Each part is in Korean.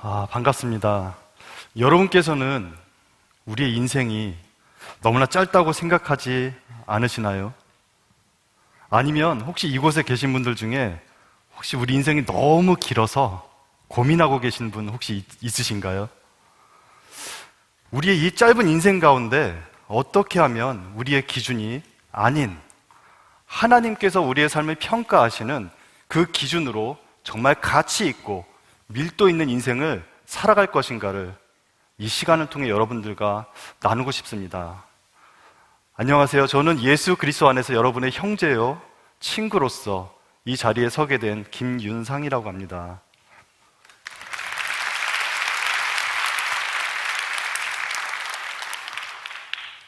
반갑습니다. 여러분께서는 우리의 인생이 너무나 짧다고 생각하지 않으시나요? 아니면 혹시 이곳에 계신 분들 중에 혹시 우리 인생이 너무 길어서 고민하고 계신 분 혹시 있으신가요? 우리의 이 짧은 인생 가운데 어떻게 하면 우리의 기준이 아닌 하나님께서 우리의 삶을 평가하시는 그 기준으로 정말 가치 있고 밀도 있는 인생을 살아갈 것인가를 이 시간을 통해 여러분들과 나누고 싶습니다. 안녕하세요. 저는 예수 그리스도 안에서 여러분의 형제요, 친구로서 이 자리에 서게 된 김윤상이라고 합니다.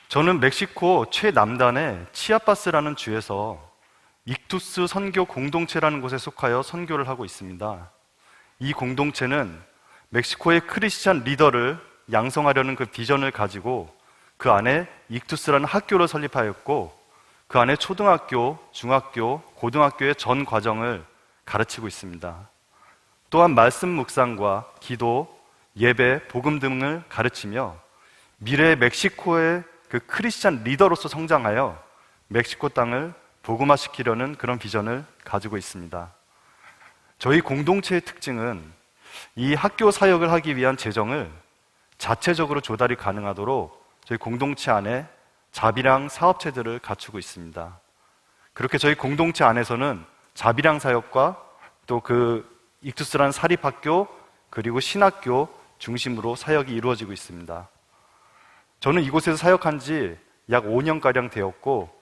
저는 멕시코 최남단의 치아파스라는 주에서 익투스 선교 공동체라는 곳에 속하여 선교를 하고 있습니다. 이 공동체는 멕시코의 크리스찬 리더를 양성하려는 그 비전을 가지고 그 안에 익투스라는 학교를 설립하였고 그 안에 초등학교, 중학교, 고등학교의 전 과정을 가르치고 있습니다. 또한 말씀 묵상과 기도, 예배, 복음 등을 가르치며 미래의 멕시코의 그 크리스찬 리더로서 성장하여 멕시코 땅을 복음화시키려는 그런 비전을 가지고 있습니다. 저희 공동체의 특징은 이 학교 사역을 하기 위한 재정을 자체적으로 조달이 가능하도록 저희 공동체 안에 자비랑 사업체들을 갖추고 있습니다. 그렇게 저희 공동체 안에서는 자비랑 사역과 또 그 익투스라는 사립학교 그리고 신학교 중심으로 사역이 이루어지고 있습니다. 저는 이곳에서 사역한 지 약 5년가량 되었고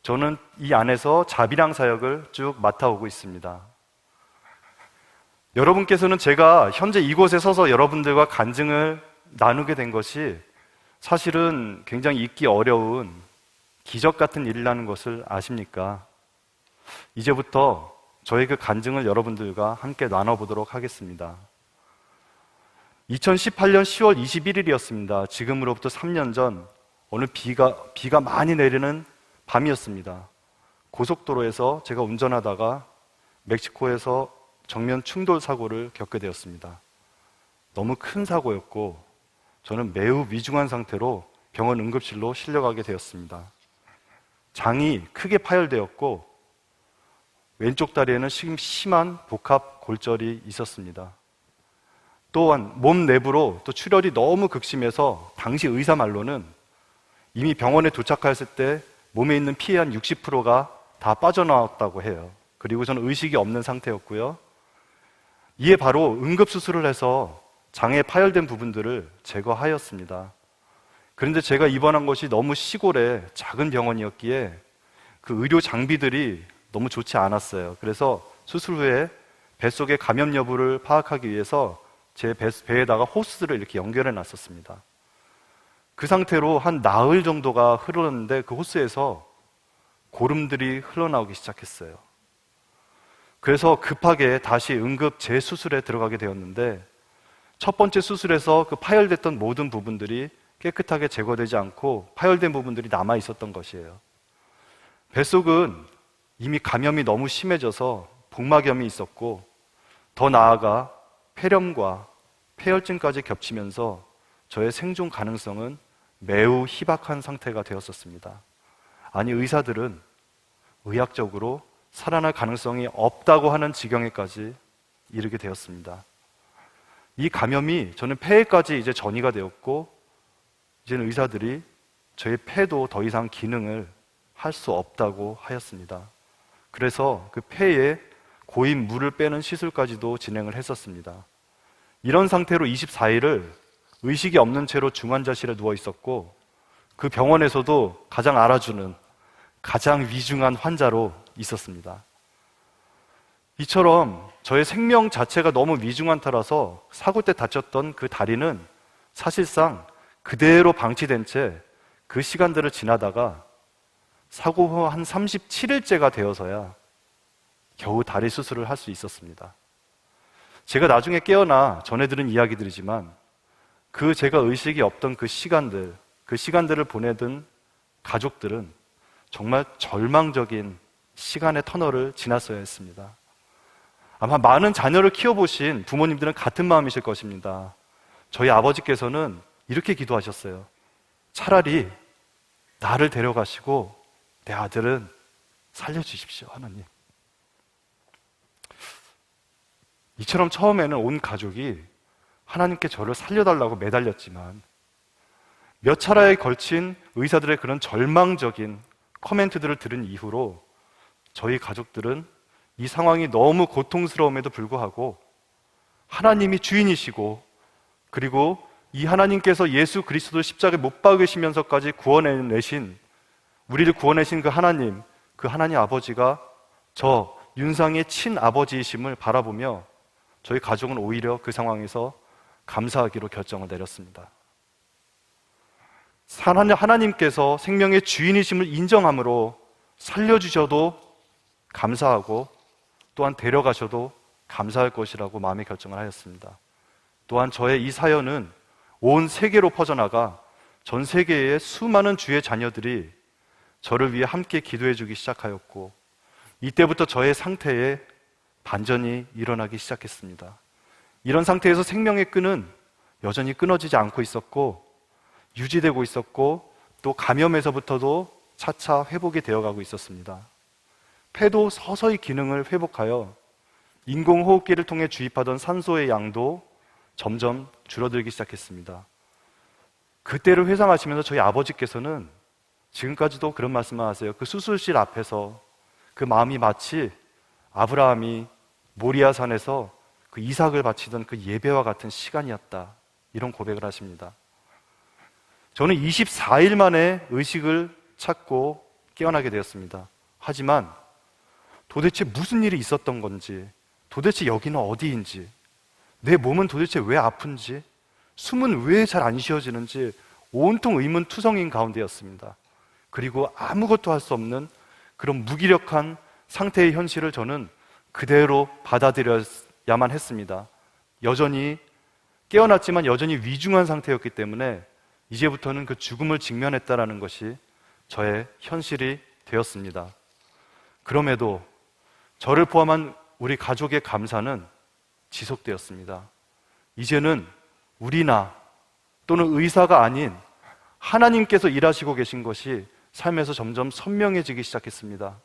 저는 이 안에서 자비랑 사역을 쭉 맡아오고 있습니다. 여러분께서는 제가 현재 이곳에 서서 여러분들과 간증을 나누게 된 것이 사실은 굉장히 잊기 어려운 기적 같은 일이라는 것을 아십니까? 이제부터 저의 그 간증을 여러분들과 함께 나눠보도록 하겠습니다. 2018년 10월 21일이었습니다. 지금으로부터 3년 전 어느 비가 많이 내리는 밤이었습니다. 고속도로에서 제가 운전하다가 멕시코에서 정면 충돌 사고를 겪게 되었습니다. 너무 큰 사고였고 저는 매우 위중한 상태로 병원 응급실로 실려가게 되었습니다. 장이 크게 파열되었고 왼쪽 다리에는 심한 복합 골절이 있었습니다. 또한 몸 내부로 또 출혈이 너무 극심해서 당시 의사 말로는 이미 병원에 도착했을 때 몸에 있는 피의 한 60%가 다 빠져나왔다고 해요. 그리고 저는 의식이 없는 상태였고요. 이에 바로 응급수술을 해서 장에 파열된 부분들을 제거하였습니다. 그런데 제가 입원한 곳이 너무 시골의 작은 병원이었기에 그 의료 장비들이 너무 좋지 않았어요. 그래서 수술 후에 뱃속의 감염 여부를 파악하기 위해서 제 배에다가 호스를 이렇게 연결해 놨었습니다. 그 상태로 한 나흘 정도가 흐르는데 그 호스에서 고름들이 흘러나오기 시작했어요. 그래서 급하게 다시 응급 재수술에 들어가게 되었는데 첫 번째 수술에서 그 파열됐던 모든 부분들이 깨끗하게 제거되지 않고 파열된 부분들이 남아 있었던 것이에요. 뱃속은 이미 감염이 너무 심해져서 복막염이 있었고 더 나아가 폐렴과 폐혈증까지 겹치면서 저의 생존 가능성은 매우 희박한 상태가 되었었습니다. 아니 의사들은 의학적으로 살아날 가능성이 없다고 하는 지경에까지 이르게 되었습니다. 이 감염이 저는 폐에까지 이제 전이가 되었고 이제는 의사들이 저의 폐도 더 이상 기능을 할 수 없다고 하였습니다. 그래서 그 폐에 고인 물을 빼는 시술까지도 진행을 했었습니다. 이런 상태로 24일을 의식이 없는 채로 중환자실에 누워 있었고 그 병원에서도 가장 알아주는 가장 위중한 환자로 있었습니다. 이처럼 저의 생명 자체가 너무 위중한 터라서 사고 때 다쳤던 그 다리는 사실상 그대로 방치된 채 그 시간들을 지나다가 사고 후 한 37일째가 되어서야 겨우 다리 수술을 할 수 있었습니다. 제가 나중에 깨어나 전해들은 이야기들이지만 그 제가 의식이 없던 그 시간들을 보내던 가족들은 정말 절망적인 시간의 터널을 지났어야 했습니다. 아마 많은 자녀를 키워보신 부모님들은 같은 마음이실 것입니다. 저희 아버지께서는 이렇게 기도하셨어요. 차라리 나를 데려가시고 내 아들은 살려주십시오, 하나님. 이처럼 처음에는 온 가족이 하나님께 저를 살려달라고 매달렸지만 몇 차례에 걸친 의사들의 그런 절망적인 코멘트들을 들은 이후로 저희 가족들은 이 상황이 너무 고통스러움에도 불구하고 하나님이 주인이시고 그리고 이 하나님께서 예수 그리스도를 십자가에 못 박으시면서까지 구원해내신, 우리를 구원해신 그 하나님 아버지가 저 윤상의 친아버지이심을 바라보며 저희 가족은 오히려 그 상황에서 감사하기로 결정을 내렸습니다. 하나님께서 생명의 주인이심을 인정함으로 살려주셔도 감사하고 또한 데려가셔도 감사할 것이라고 마음의 결정을 하였습니다. 또한 저의 이 사연은 온 세계로 퍼져나가 전 세계의 수많은 주의 자녀들이 저를 위해 함께 기도해 주기 시작하였고 이때부터 저의 상태에 반전이 일어나기 시작했습니다. 이런 상태에서 생명의 끈은 여전히 끊어지지 않고 있었고 유지되고 있었고 또 감염에서부터도 차차 회복이 되어가고 있었습니다. 폐도 서서히 기능을 회복하여 인공호흡기를 통해 주입하던 산소의 양도 점점 줄어들기 시작했습니다. 그때를 회상하시면서 저희 아버지께서는 지금까지도 그런 말씀을 하세요. 그 수술실 앞에서 그 마음이 마치 아브라함이 모리아산에서 그 이삭을 바치던 그 예배와 같은 시간이었다, 이런 고백을 하십니다. 저는 24일 만에 의식을 찾고 깨어나게 되었습니다. 하지만 도대체 무슨 일이 있었던 건지, 도대체 여기는 어디인지, 내 몸은 도대체 왜 아픈지, 숨은 왜 잘 안 쉬어지는지 온통 의문투성인 가운데였습니다. 그리고 아무것도 할 수 없는 그런 무기력한 상태의 현실을 저는 그대로 받아들여야만 했습니다. 여전히 깨어났지만 여전히 위중한 상태였기 때문에 이제부터는 그 죽음을 직면했다라는 것이 저의 현실이 되었습니다. 그럼에도 저를 포함한 우리 가족의 감사는 지속되었습니다. 이제는 우리나 또는 의사가 아닌 하나님께서 일하시고 계신 것이 삶에서 점점 선명해지기 시작했습니다.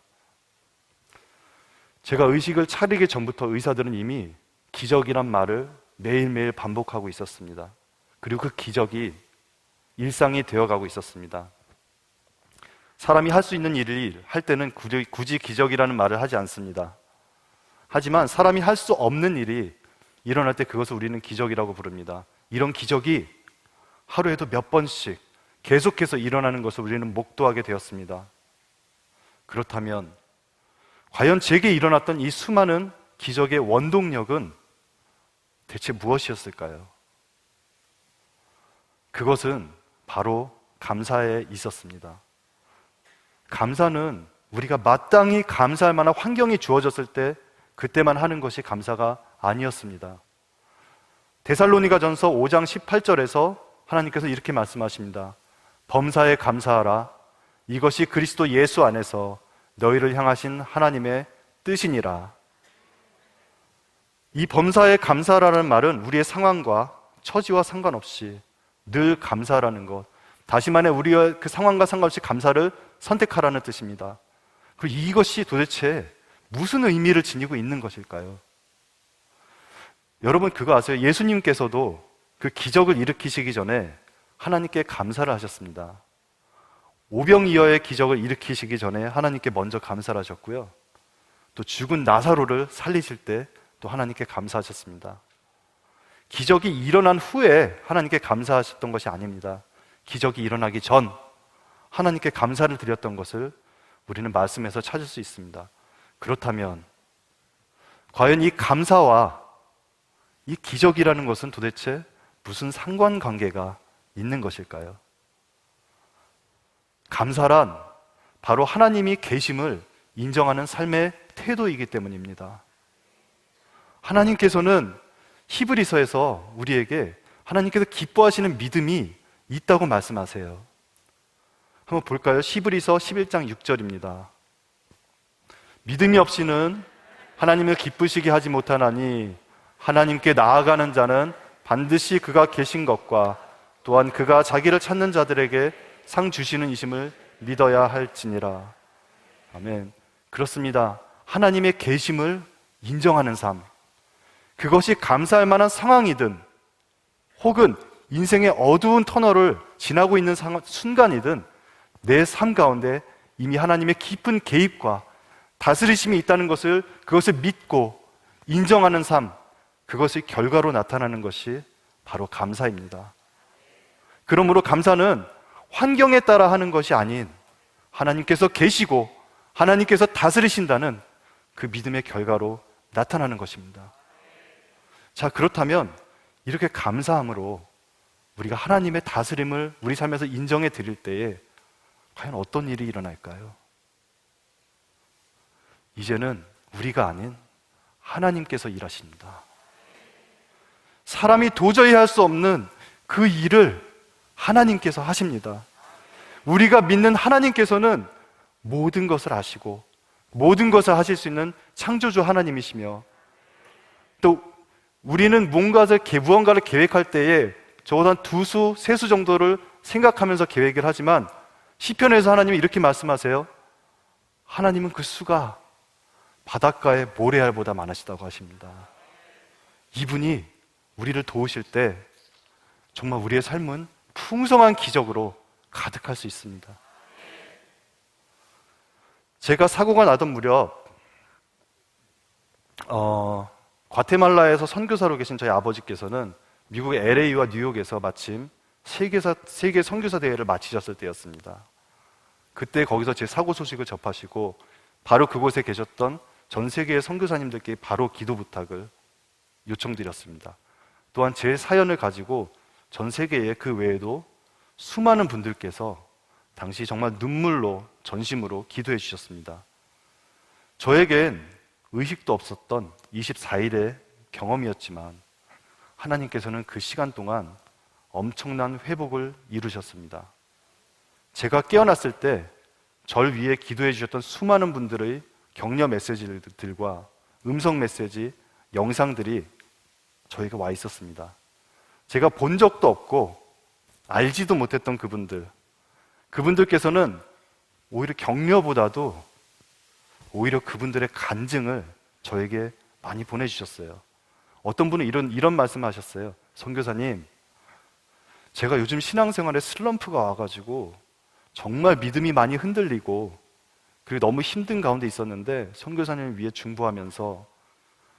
제가 의식을 차리기 전부터 의사들은 이미 기적이란 말을 매일매일 반복하고 있었습니다. 그리고 그 기적이 일상이 되어가고 있었습니다. 사람이 할 수 있는 일을 할 때는 굳이 기적이라는 말을 하지 않습니다. 하지만 사람이 할 수 없는 일이 일어날 때 그것을 우리는 기적이라고 부릅니다. 이런 기적이 하루에도 몇 번씩 계속해서 일어나는 것을 우리는 목도하게 되었습니다. 그렇다면 과연 제게 일어났던 이 수많은 기적의 원동력은 대체 무엇이었을까요? 그것은 바로 감사에 있었습니다. 감사는 우리가 마땅히 감사할 만한 환경이 주어졌을 때 그때만 하는 것이 감사가 아니었습니다. 데살로니가전서 5장 18절에서 하나님께서 이렇게 말씀하십니다. 범사에 감사하라. 이것이 그리스도 예수 안에서 너희를 향하신 하나님의 뜻이니라. 이 범사에 감사하라는 말은 우리의 상황과 처지와 상관없이 늘 감사하라는 것, 다시 말해 우리의 그 상황과 상관없이 감사를 선택하라는 뜻입니다. 그리고 이것이 도대체 무슨 의미를 지니고 있는 것일까요? 여러분 그거 아세요? 예수님께서도 그 기적을 일으키시기 전에 하나님께 감사를 하셨습니다. 오병이어의 기적을 일으키시기 전에 하나님께 먼저 감사를 하셨고요. 또 죽은 나사로를 살리실 때 또 하나님께 감사하셨습니다. 기적이 일어난 후에 하나님께 감사하셨던 것이 아닙니다. 기적이 일어나기 전 하나님께 감사를 드렸던 것을 우리는 말씀에서 찾을 수 있습니다. 그렇다면 과연 이 감사와 이 기적이라는 것은 도대체 무슨 상관관계가 있는 것일까요? 감사란 바로 하나님이 계심을 인정하는 삶의 태도이기 때문입니다. 하나님께서는 히브리서에서 우리에게 하나님께서 기뻐하시는 믿음이 있다고 말씀하세요. 한번 볼까요? 히브리서 11장 6절입니다. 믿음이 없이는 하나님을 기쁘시게 하지 못하나니 하나님께 나아가는 자는 반드시 그가 계신 것과 또한 그가 자기를 찾는 자들에게 상 주시는 이심을 믿어야 할지니라. 아멘. 그렇습니다. 하나님의 계심을 인정하는 삶, 그것이 감사할 만한 상황이든 혹은 인생의 어두운 터널을 지나고 있는 순간이든 내 삶 가운데 이미 하나님의 깊은 개입과 다스리심이 있다는 것을, 그것을 믿고 인정하는 삶, 그것이 결과로 나타나는 것이 바로 감사입니다. 그러므로 감사는 환경에 따라 하는 것이 아닌 하나님께서 계시고 하나님께서 다스리신다는 그 믿음의 결과로 나타나는 것입니다. 자, 그렇다면 이렇게 감사함으로 우리가 하나님의 다스림을 우리 삶에서 인정해 드릴 때에 과연 어떤 일이 일어날까요? 이제는 우리가 아닌 하나님께서 일하십니다. 사람이 도저히 할 수 없는 그 일을 하나님께서 하십니다. 우리가 믿는 하나님께서는 모든 것을 아시고 모든 것을 하실 수 있는 창조주 하나님이시며, 또 우리는 무언가를 계획할 때에 적어도 한 2수, 3수 정도를 생각하면서 계획을 하지만 시편에서 하나님이 이렇게 말씀하세요. 하나님은 그 수가 바닷가의 모래알보다 많으시다고 하십니다. 이분이 우리를 도우실 때 정말 우리의 삶은 풍성한 기적으로 가득할 수 있습니다. 제가 사고가 나던 무렵 과테말라에서 선교사로 계신 저희 아버지께서는 미국의 LA와 뉴욕에서 마침 세계 선교사 대회를 마치셨을 때였습니다. 그때 거기서 제 사고 소식을 접하시고 바로 그곳에 계셨던 전 세계의 선교사님들께 바로 기도 부탁을 요청드렸습니다. 또한 제 사연을 가지고 전 세계에 그 외에도 수많은 분들께서 당시 정말 눈물로 전심으로 기도해 주셨습니다. 저에겐 의식도 없었던 24일의 경험이었지만 하나님께서는 그 시간 동안 엄청난 회복을 이루셨습니다. 제가 깨어났을 때 절 위에 기도해 주셨던 수많은 분들의 격려 메시지들과 음성 메시지, 영상들이 저에게 와 있었습니다. 제가 본 적도 없고 알지도 못했던 그분들께서는 오히려 격려보다도 오히려 그분들의 간증을 저에게 많이 보내주셨어요. 어떤 분은 이런 말씀하셨어요. 선교사님, 제가 요즘 신앙생활에 슬럼프가 와가지고 정말 믿음이 많이 흔들리고 그리고 너무 힘든 가운데 있었는데 선교사님을 위해 중보하면서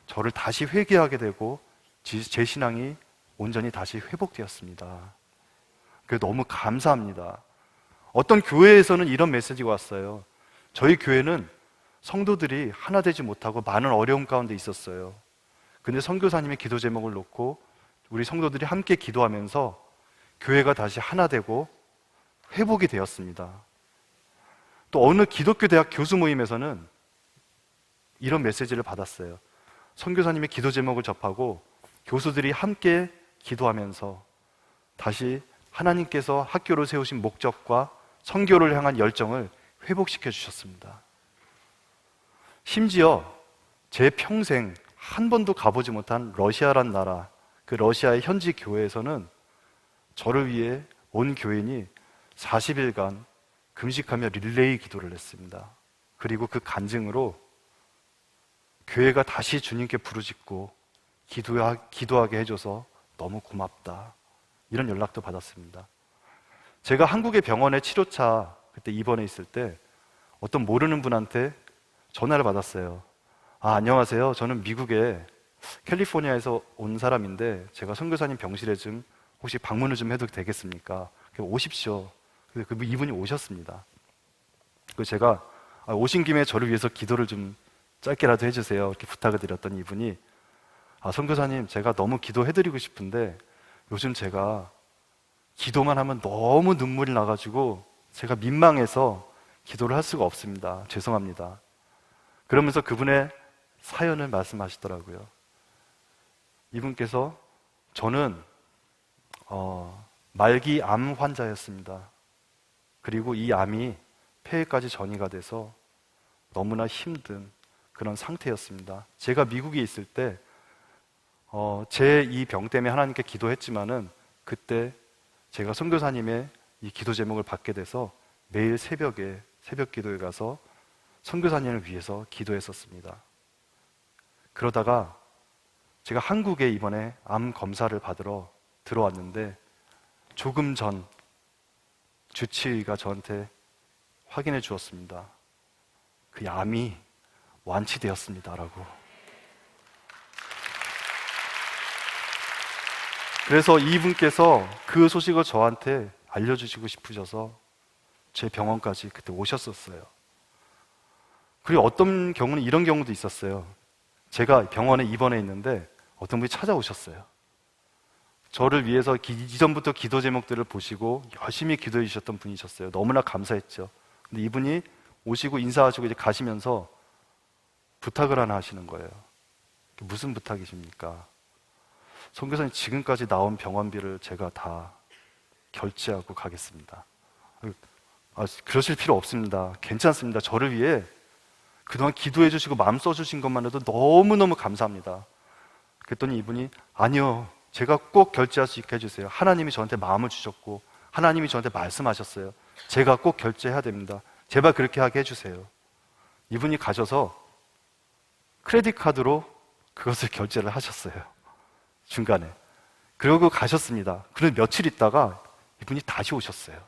저를 다시 회개하게 되고 제 신앙이 온전히 다시 회복되었습니다. 그래서 너무 감사합니다. 어떤 교회에서는 이런 메시지가 왔어요. 저희 교회는 성도들이 하나 되지 못하고 많은 어려움 가운데 있었어요. 근데 선교사님의 기도 제목을 놓고 우리 성도들이 함께 기도하면서 교회가 다시 하나 되고 회복이 되었습니다. 또 어느 기독교 대학 교수 모임에서는 이런 메시지를 받았어요. 선교사님의 기도 제목을 접하고 교수들이 함께 기도하면서 다시 하나님께서 학교를 세우신 목적과 선교를 향한 열정을 회복시켜 주셨습니다. 심지어 제 평생 한 번도 가보지 못한 러시아란 나라, 그 러시아의 현지 교회에서는 저를 위해 온 교인이 40일간 금식하며 릴레이 기도를 했습니다. 그리고 그 간증으로 교회가 다시 주님께 부르짖고 기도하게 해줘서 너무 고맙다, 이런 연락도 받았습니다. 제가 한국의 병원에 치료차 그때 입원해 있을 때 어떤 모르는 분한테 전화를 받았어요. 안녕하세요. 저는 미국의 캘리포니아에서 온 사람인데 제가 선교사님 병실에 좀 혹시 방문을 좀 해도 되겠습니까? 오십시오. 이분이 오셨습니다. 그래서 제가 오신 김에 저를 위해서 기도를 좀 짧게라도 해주세요, 이렇게 부탁을 드렸더니 이분이 선교사님, 제가 너무 기도해드리고 싶은데 요즘 제가 기도만 하면 너무 눈물이 나가지고 제가 민망해서 기도를 할 수가 없습니다. 죄송합니다. 그러면서 그분의 사연을 말씀하시더라고요. 이분께서 저는 말기 암 환자였습니다. 그리고 이 암이 폐에까지 전이가 돼서 너무나 힘든 그런 상태였습니다. 제가 미국에 있을 때 제 이 병 때문에 하나님께 기도했지만은 그때 제가 선교사님의 이 기도 제목을 받게 돼서 매일 새벽에 새벽 기도에 가서 선교사님을 위해서 기도했었습니다. 그러다가 제가 한국에 이번에 암 검사를 받으러 들어왔는데 조금 전 주치의가 저한테 확인해 주었습니다. 그 암이 완치되었습니다라고. 그래서 이분께서 그 소식을 저한테 알려주시고 싶으셔서 제 병원까지 그때 오셨었어요. 그리고 어떤 경우는 이런 경우도 있었어요. 제가 병원에 입원해 있는데 어떤 분이 찾아오셨어요. 저를 위해서 이전부터 기도 제목들을 보시고 열심히 기도해 주셨던 분이셨어요. 너무나 감사했죠. 근데 이분이 오시고 인사하시고 이제 가시면서 부탁을 하나 하시는 거예요. 무슨 부탁이십니까? 선교사님, 지금까지 나온 병원비를 제가 다 결제하고 가겠습니다. 그러실 필요 없습니다. 괜찮습니다. 저를 위해 그동안 기도해 주시고 마음 써주신 것만 해도 너무너무 감사합니다. 그랬더니 이분이 아니요, 제가 꼭 결제할 수 있게 해주세요. 하나님이 저한테 마음을 주셨고 하나님이 저한테 말씀하셨어요. 제가 꼭 결제해야 됩니다. 제발 그렇게 하게 해주세요. 이분이 가셔서 크레딧 카드로 그것을 결제를 하셨어요. 중간에. 그러고 가셨습니다. 그런데 며칠 있다가 이분이 다시 오셨어요.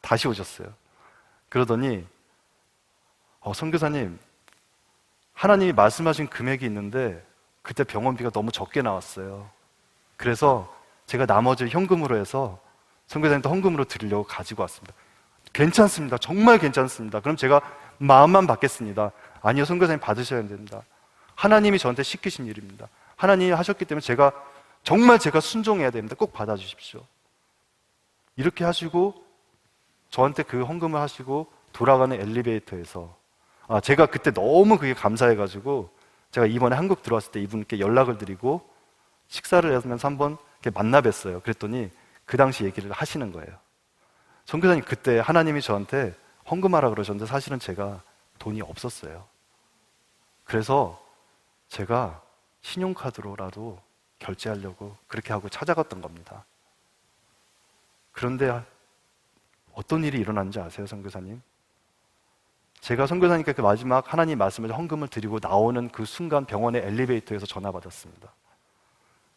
다시 오셨어요. 그러더니 선교사님, 하나님이 말씀하신 금액이 있는데 그때 병원비가 너무 적게 나왔어요. 그래서 제가 나머지 현금으로 해서 선교사님도 헌금으로 드리려고 가지고 왔습니다. 괜찮습니다. 정말 괜찮습니다. 그럼 제가 마음만 받겠습니다. 아니요, 선교사님 받으셔야 됩니다. 하나님이 저한테 시키신 일입니다. 하나님이 하셨기 때문에 제가 순종해야 됩니다. 꼭 받아주십시오. 이렇게 하시고 저한테 그 헌금을 하시고 돌아가는 엘리베이터에서 제가 그때 너무 그게 감사해가지고 제가 이번에 한국 들어왔을 때 이분께 연락을 드리고 식사를 하면서 한번 만나 뵀어요. 그랬더니 그 당시 얘기를 하시는 거예요. 선교사님, 그때 하나님이 저한테 헌금하라 그러셨는데 사실은 제가 돈이 없었어요. 그래서 제가 신용카드로라도 결제하려고 그렇게 하고 찾아갔던 겁니다. 그런데 어떤 일이 일어난지 아세요, 선교사님? 제가 선교사님께 그 마지막 하나님 말씀을 헌금을 드리고 나오는 그 순간 병원의 엘리베이터에서 전화받았습니다.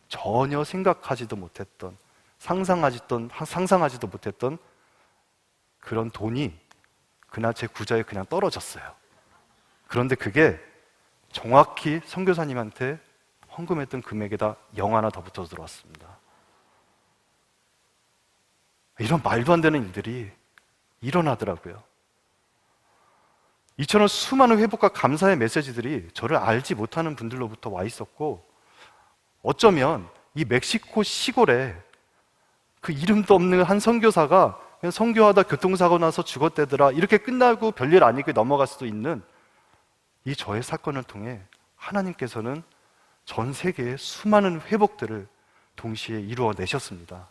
전혀 생각하지도 못했던, 상상하지도 못했던 그런 돈이 그날 제 구자에 그냥 떨어졌어요. 그런데 그게 정확히 선교사님한테 헌금했던 금액에다 0 하나 더 붙어 들어왔습니다. 이런 말도 안 되는 일들이 일어나더라고요. 이처럼 수많은 회복과 감사의 메시지들이 저를 알지 못하는 분들로부터 와 있었고, 어쩌면 이 멕시코 시골에 그 이름도 없는 한 선교사가 그냥 선교하다 교통사고 나서 죽었대더라, 이렇게 끝나고 별일 아니게 넘어갈 수도 있는 이 저의 사건을 통해 하나님께서는 전 세계의 수많은 회복들을 동시에 이루어내셨습니다.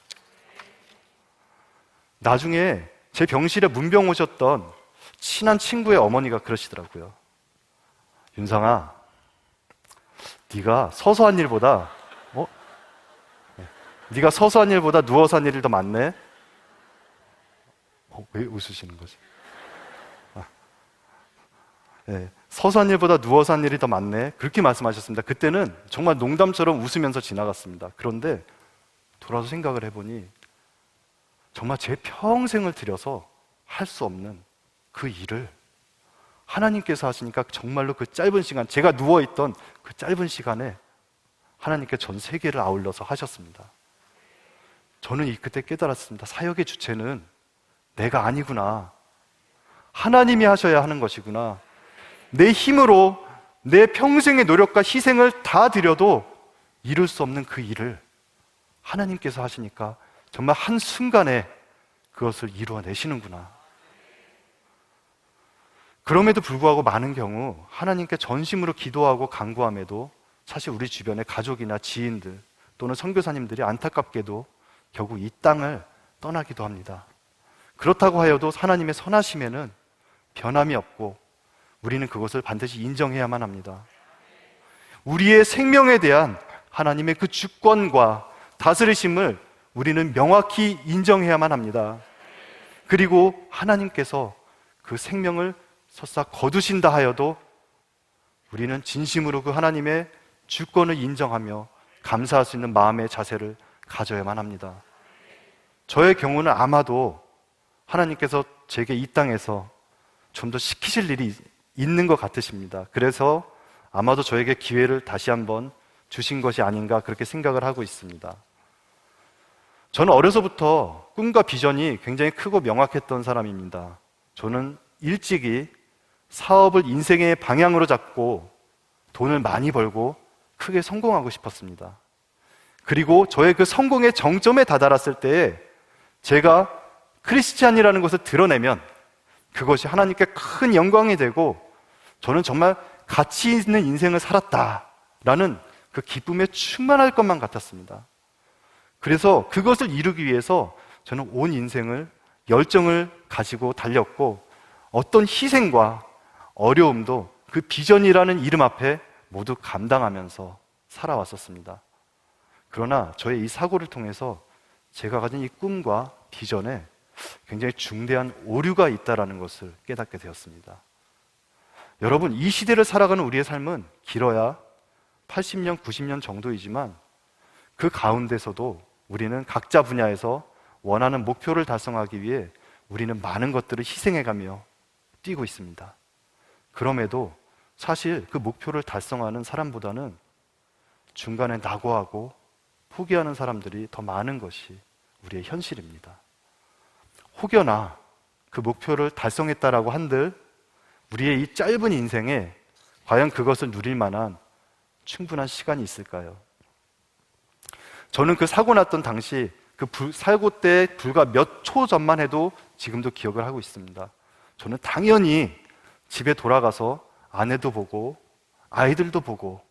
나중에 제 병실에 문병 오셨던 친한 친구의 어머니가 그러시더라고요. 윤상아, 네가 서서 한 일보다 누워서 한 일이 더 많네. 왜 웃으시는 거지? 서서 한 일보다 누워서 한 일이 더 많네. 그렇게 말씀하셨습니다. 그때는 정말 농담처럼 웃으면서 지나갔습니다. 그런데 돌아서 생각을 해보니 정말 제 평생을 들여서 할 수 없는 그 일을 하나님께서 하시니까 정말로 그 짧은 시간, 제가 누워있던 그 짧은 시간에 하나님께 전 세계를 아울러서 하셨습니다. 저는 그때 깨달았습니다. 사역의 주체는 내가 아니구나. 하나님이 하셔야 하는 것이구나. 내 힘으로 내 평생의 노력과 희생을 다 드려도 이룰 수 없는 그 일을 하나님께서 하시니까 정말 한순간에 그것을 이루어내시는구나. 그럼에도 불구하고 많은 경우 하나님께 전심으로 기도하고 간구함에도 사실 우리 주변의 가족이나 지인들 또는 선교사님들이 안타깝게도 결국 이 땅을 떠나기도 합니다. 그렇다고 하여도 하나님의 선하심에는 변함이 없고 우리는 그것을 반드시 인정해야만 합니다. 우리의 생명에 대한 하나님의 그 주권과 다스리심을 우리는 명확히 인정해야만 합니다. 그리고 하나님께서 그 생명을 설사 거두신다 하여도 우리는 진심으로 그 하나님의 주권을 인정하며 감사할 수 있는 마음의 자세를 가져야만 합니다. 저의 경우는 아마도 하나님께서 제게 이 땅에서 좀 더 시키실 일이 있는 것 같으십니다. 그래서 아마도 저에게 기회를 다시 한번 주신 것이 아닌가 그렇게 생각을 하고 있습니다. 저는 어려서부터 꿈과 비전이 굉장히 크고 명확했던 사람입니다. 저는 일찍이 사업을 인생의 방향으로 잡고 돈을 많이 벌고 크게 성공하고 싶었습니다. 그리고 저의 그 성공의 정점에 다다랐을 때에 제가 크리스찬이라는 것을 드러내면 그것이 하나님께 큰 영광이 되고 저는 정말 가치 있는 인생을 살았다라는 그 기쁨에 충만할 것만 같았습니다. 그래서 그것을 이루기 위해서 저는 온 인생을 열정을 가지고 달렸고 어떤 희생과 어려움도 그 비전이라는 이름 앞에 모두 감당하면서 살아왔었습니다. 그러나 저의 이 사고를 통해서 제가 가진 이 꿈과 비전에 굉장히 중대한 오류가 있다는 것을 깨닫게 되었습니다. 여러분, 이 시대를 살아가는 우리의 삶은 길어야 80년, 90년 정도이지만 그 가운데서도 우리는 각자 분야에서 원하는 목표를 달성하기 위해 우리는 많은 것들을 희생해가며 뛰고 있습니다. 그럼에도 사실 그 목표를 달성하는 사람보다는 중간에 낙오하고 포기하는 사람들이 더 많은 것이 우리의 현실입니다. 혹여나 그 목표를 달성했다라고 한들 우리의 이 짧은 인생에 과연 그것을 누릴 만한 충분한 시간이 있을까요? 저는 그 사고 났던 당시 그 사고 때 불과 몇 초 전만 해도 지금도 기억을 하고 있습니다. 저는 당연히 집에 돌아가서 아내도 보고 아이들도 보고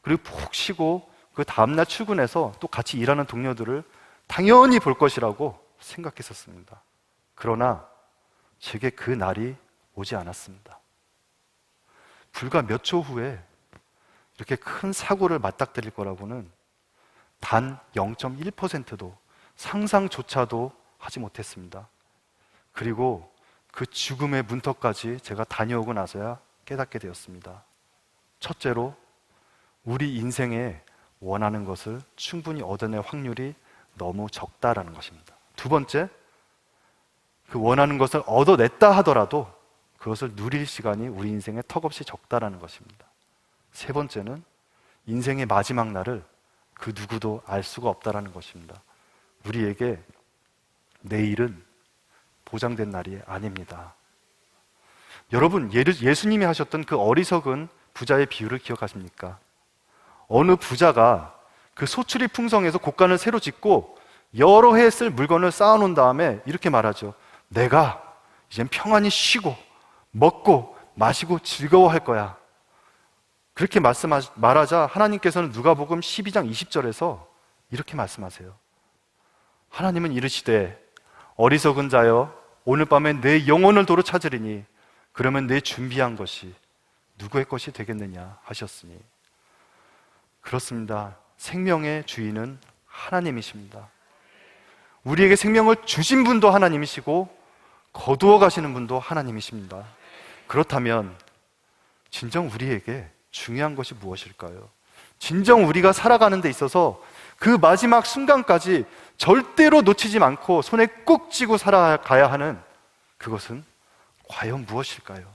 그리고 푹 쉬고 그 다음날 출근해서 또 같이 일하는 동료들을 당연히 볼 것이라고 생각했었습니다. 그러나 제게 그 날이 오지 않았습니다. 불과 몇 초 후에 이렇게 큰 사고를 맞닥뜨릴 거라고는 단 0.1%도 상상조차도 하지 못했습니다. 그리고 그 죽음의 문턱까지 제가 다녀오고 나서야 깨닫게 되었습니다. 첫째로, 우리 인생에 원하는 것을 충분히 얻어낼 확률이 너무 적다라는 것입니다. 두 번째, 그 원하는 것을 얻어냈다 하더라도 그것을 누릴 시간이 우리 인생에 턱없이 적다라는 것입니다. 세 번째는 인생의 마지막 날을 그 누구도 알 수가 없다라는 것입니다. 우리에게 내일은 보장된 날이 아닙니다. 여러분, 예수님이 하셨던 그 어리석은 부자의 비유를 기억하십니까? 어느 부자가 그 소출이 풍성해서 곳간을 새로 짓고 여러 해 쓸 물건을 쌓아놓은 다음에 이렇게 말하죠. 내가 이젠 평안히 쉬고 먹고 마시고 즐거워할 거야. 그렇게 말하자 하나님께서는 누가복음 12장 20절에서 이렇게 말씀하세요. 하나님은 이르시되 어리석은 자여 오늘 밤에 내 영혼을 도로 찾으리니 그러면 내 준비한 것이 누구의 것이 되겠느냐 하셨으니. 그렇습니다. 생명의 주인은 하나님이십니다. 우리에게 생명을 주신 분도 하나님이시고 거두어 가시는 분도 하나님이십니다. 그렇다면 진정 우리에게 중요한 것이 무엇일까요? 진정 우리가 살아가는 데 있어서 그 마지막 순간까지 절대로 놓치지 않고 손에 꼭 쥐고 살아가야 하는 그것은 과연 무엇일까요?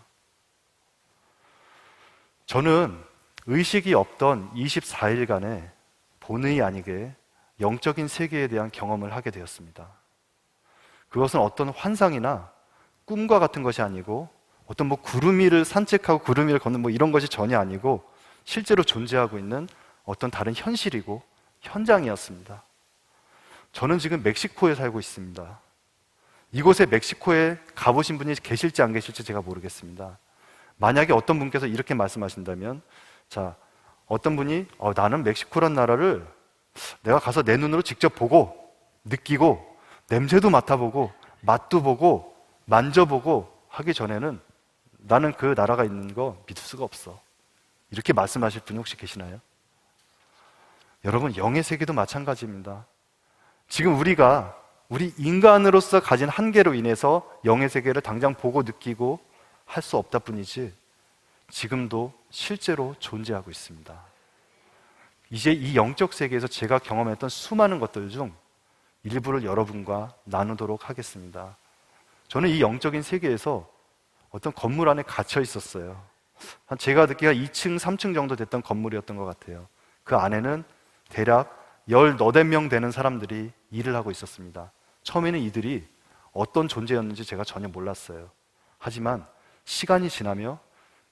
저는 의식이 없던 24일간의 본의 아니게 영적인 세계에 대한 경험을 하게 되었습니다. 그것은 어떤 환상이나 꿈과 같은 것이 아니고 어떤 구름 위를 산책하고 구름 위를 걷는 이런 것이 전혀 아니고 실제로 존재하고 있는 어떤 다른 현실이고 현장이었습니다. 저는 지금 멕시코에 살고 있습니다. 이곳에 멕시코에 가보신 분이 계실지 안 계실지 제가 모르겠습니다. 만약에 어떤 분께서 이렇게 말씀하신다면, 자, 어떤 분이 나는 멕시코란 나라를 내가 가서 내 눈으로 직접 보고 느끼고 냄새도 맡아보고 맛도 보고 만져보고 하기 전에는 나는 그 나라가 있는 거 믿을 수가 없어. 이렇게 말씀하실 분이 혹시 계시나요? 여러분, 영의 세계도 마찬가지입니다. 지금 우리 인간으로서 가진 한계로 인해서 영의 세계를 당장 보고 느끼고 할 수 없다 뿐이지 지금도 실제로 존재하고 있습니다. 이제 이 영적 세계에서 제가 경험했던 수많은 것들 중 일부를 여러분과 나누도록 하겠습니다. 저는 이 영적인 세계에서 어떤 건물 안에 갇혀 있었어요. 제가 듣기가 2층, 3층 정도 됐던 건물이었던 것 같아요. 그 안에는 대략 18명 되는 사람들이 일을 하고 있었습니다. 처음에는 이들이 어떤 존재였는지 제가 전혀 몰랐어요. 하지만 시간이 지나며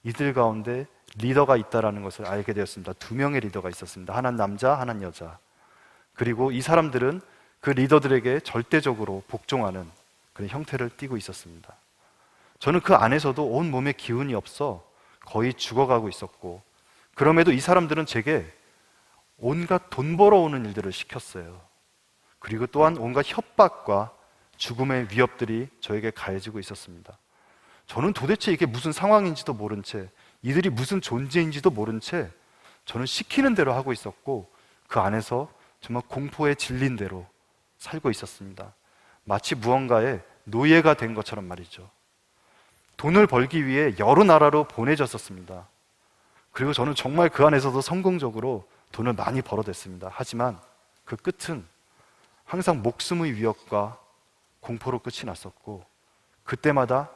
이들 가운데 리더가 있다는 것을 알게 되었습니다. 2명의 리더가 있었습니다. 하나는 남자, 하나는 여자. 그리고 이 사람들은 그 리더들에게 절대적으로 복종하는 그런 형태를 띠고 있었습니다. 저는 그 안에서도 온 몸에 기운이 없어 거의 죽어가고 있었고, 그럼에도 이 사람들은 제게 온갖 돈 벌어오는 일들을 시켰어요. 그리고 또한 온갖 협박과 죽음의 위협들이 저에게 가해지고 있었습니다. 저는 도대체 이게 무슨 상황인지도 모른 채, 이들이 무슨 존재인지도 모른 채 저는 시키는 대로 하고 있었고, 그 안에서 정말 공포에 질린 대로 살고 있었습니다. 마치 무언가의 노예가 된 것처럼 말이죠. 돈을 벌기 위해 여러 나라로 보내졌었습니다. 그리고 저는 정말 그 안에서도 성공적으로 돈을 많이 벌어댔습니다. 하지만 그 끝은 항상 목숨의 위협과 공포로 끝이 났었고, 그때마다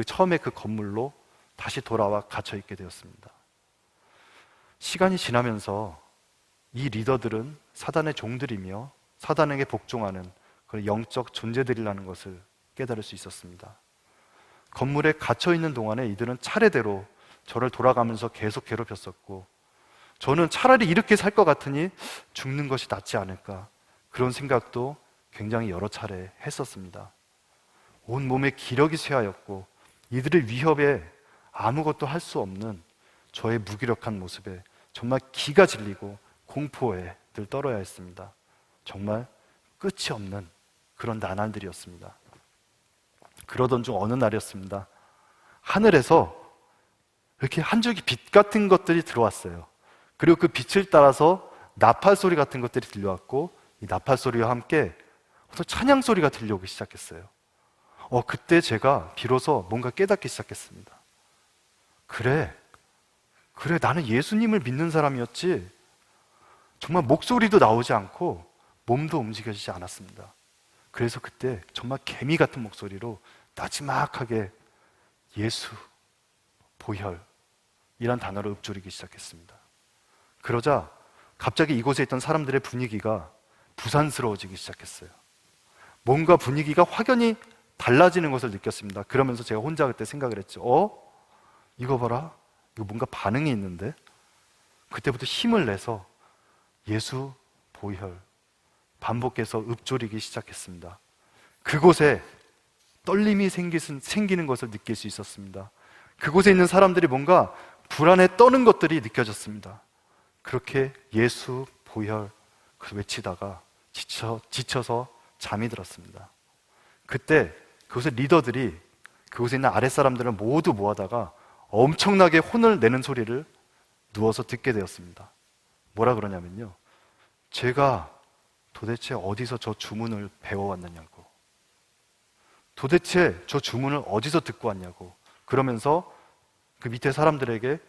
처음에 그 건물로 다시 돌아와 갇혀 있게 되었습니다. 시간이 지나면서 이 리더들은 사단의 종들이며 사단에게 복종하는 그런 영적 존재들이라는 것을 깨달을 수 있었습니다. 건물에 갇혀 있는 동안에 이들은 차례대로 저를 돌아가면서 계속 괴롭혔었고, 저는 차라리 이렇게 살 것 같으니 죽는 것이 낫지 않을까, 그런 생각도 굉장히 여러 차례 했었습니다. 온 몸에 기력이 쇠하였고, 이들의 위협에 아무것도 할 수 없는 저의 무기력한 모습에 정말 기가 질리고 공포에 늘 떨어야 했습니다. 정말 끝이 없는 그런 나날들이었습니다. 그러던 중 어느 날이었습니다. 하늘에서 이렇게 한 줄기 빛 같은 것들이 들어왔어요. 그리고 그 빛을 따라서 나팔 소리 같은 것들이 들려왔고, 이 나팔 소리와 함께 어떤 찬양 소리가 들려오기 시작했어요. 그때 제가 비로소 뭔가 깨닫기 시작했습니다. 그래, 나는 예수님을 믿는 사람이었지, 정말 목소리도 나오지 않고 몸도 움직여지지 않았습니다. 그래서 그때 정말 개미 같은 목소리로 나지막하게 예수, 보혈 이란 단어를 읊조리기 시작했습니다. 그러자 갑자기 이곳에 있던 사람들의 분위기가 부산스러워지기 시작했어요. 뭔가 분위기가 확연히 달라지는 것을 느꼈습니다. 그러면서 제가 혼자 그때 생각을 했죠. 이거 봐라, 이거 뭔가 반응이 있는데? 그때부터 힘을 내서 예수, 보혈 반복해서 읊조리기 시작했습니다. 그곳에 떨림이 생기는 것을 느낄 수 있었습니다. 그곳에 있는 사람들이 뭔가 불안에 떠는 것들이 느껴졌습니다. 그렇게 예수, 보혈 외치다가 지쳐서 잠이 들었습니다. 그때 그곳의 리더들이 그곳에 있는 아랫사람들을 모두 모아다가 엄청나게 혼을 내는 소리를 누워서 듣게 되었습니다. 뭐라 그러냐면요, 제가 도대체 어디서 저 주문을 배워왔느냐고, 도대체 저 주문을 어디서 듣고 왔냐고, 그러면서 그 밑에 사람들에게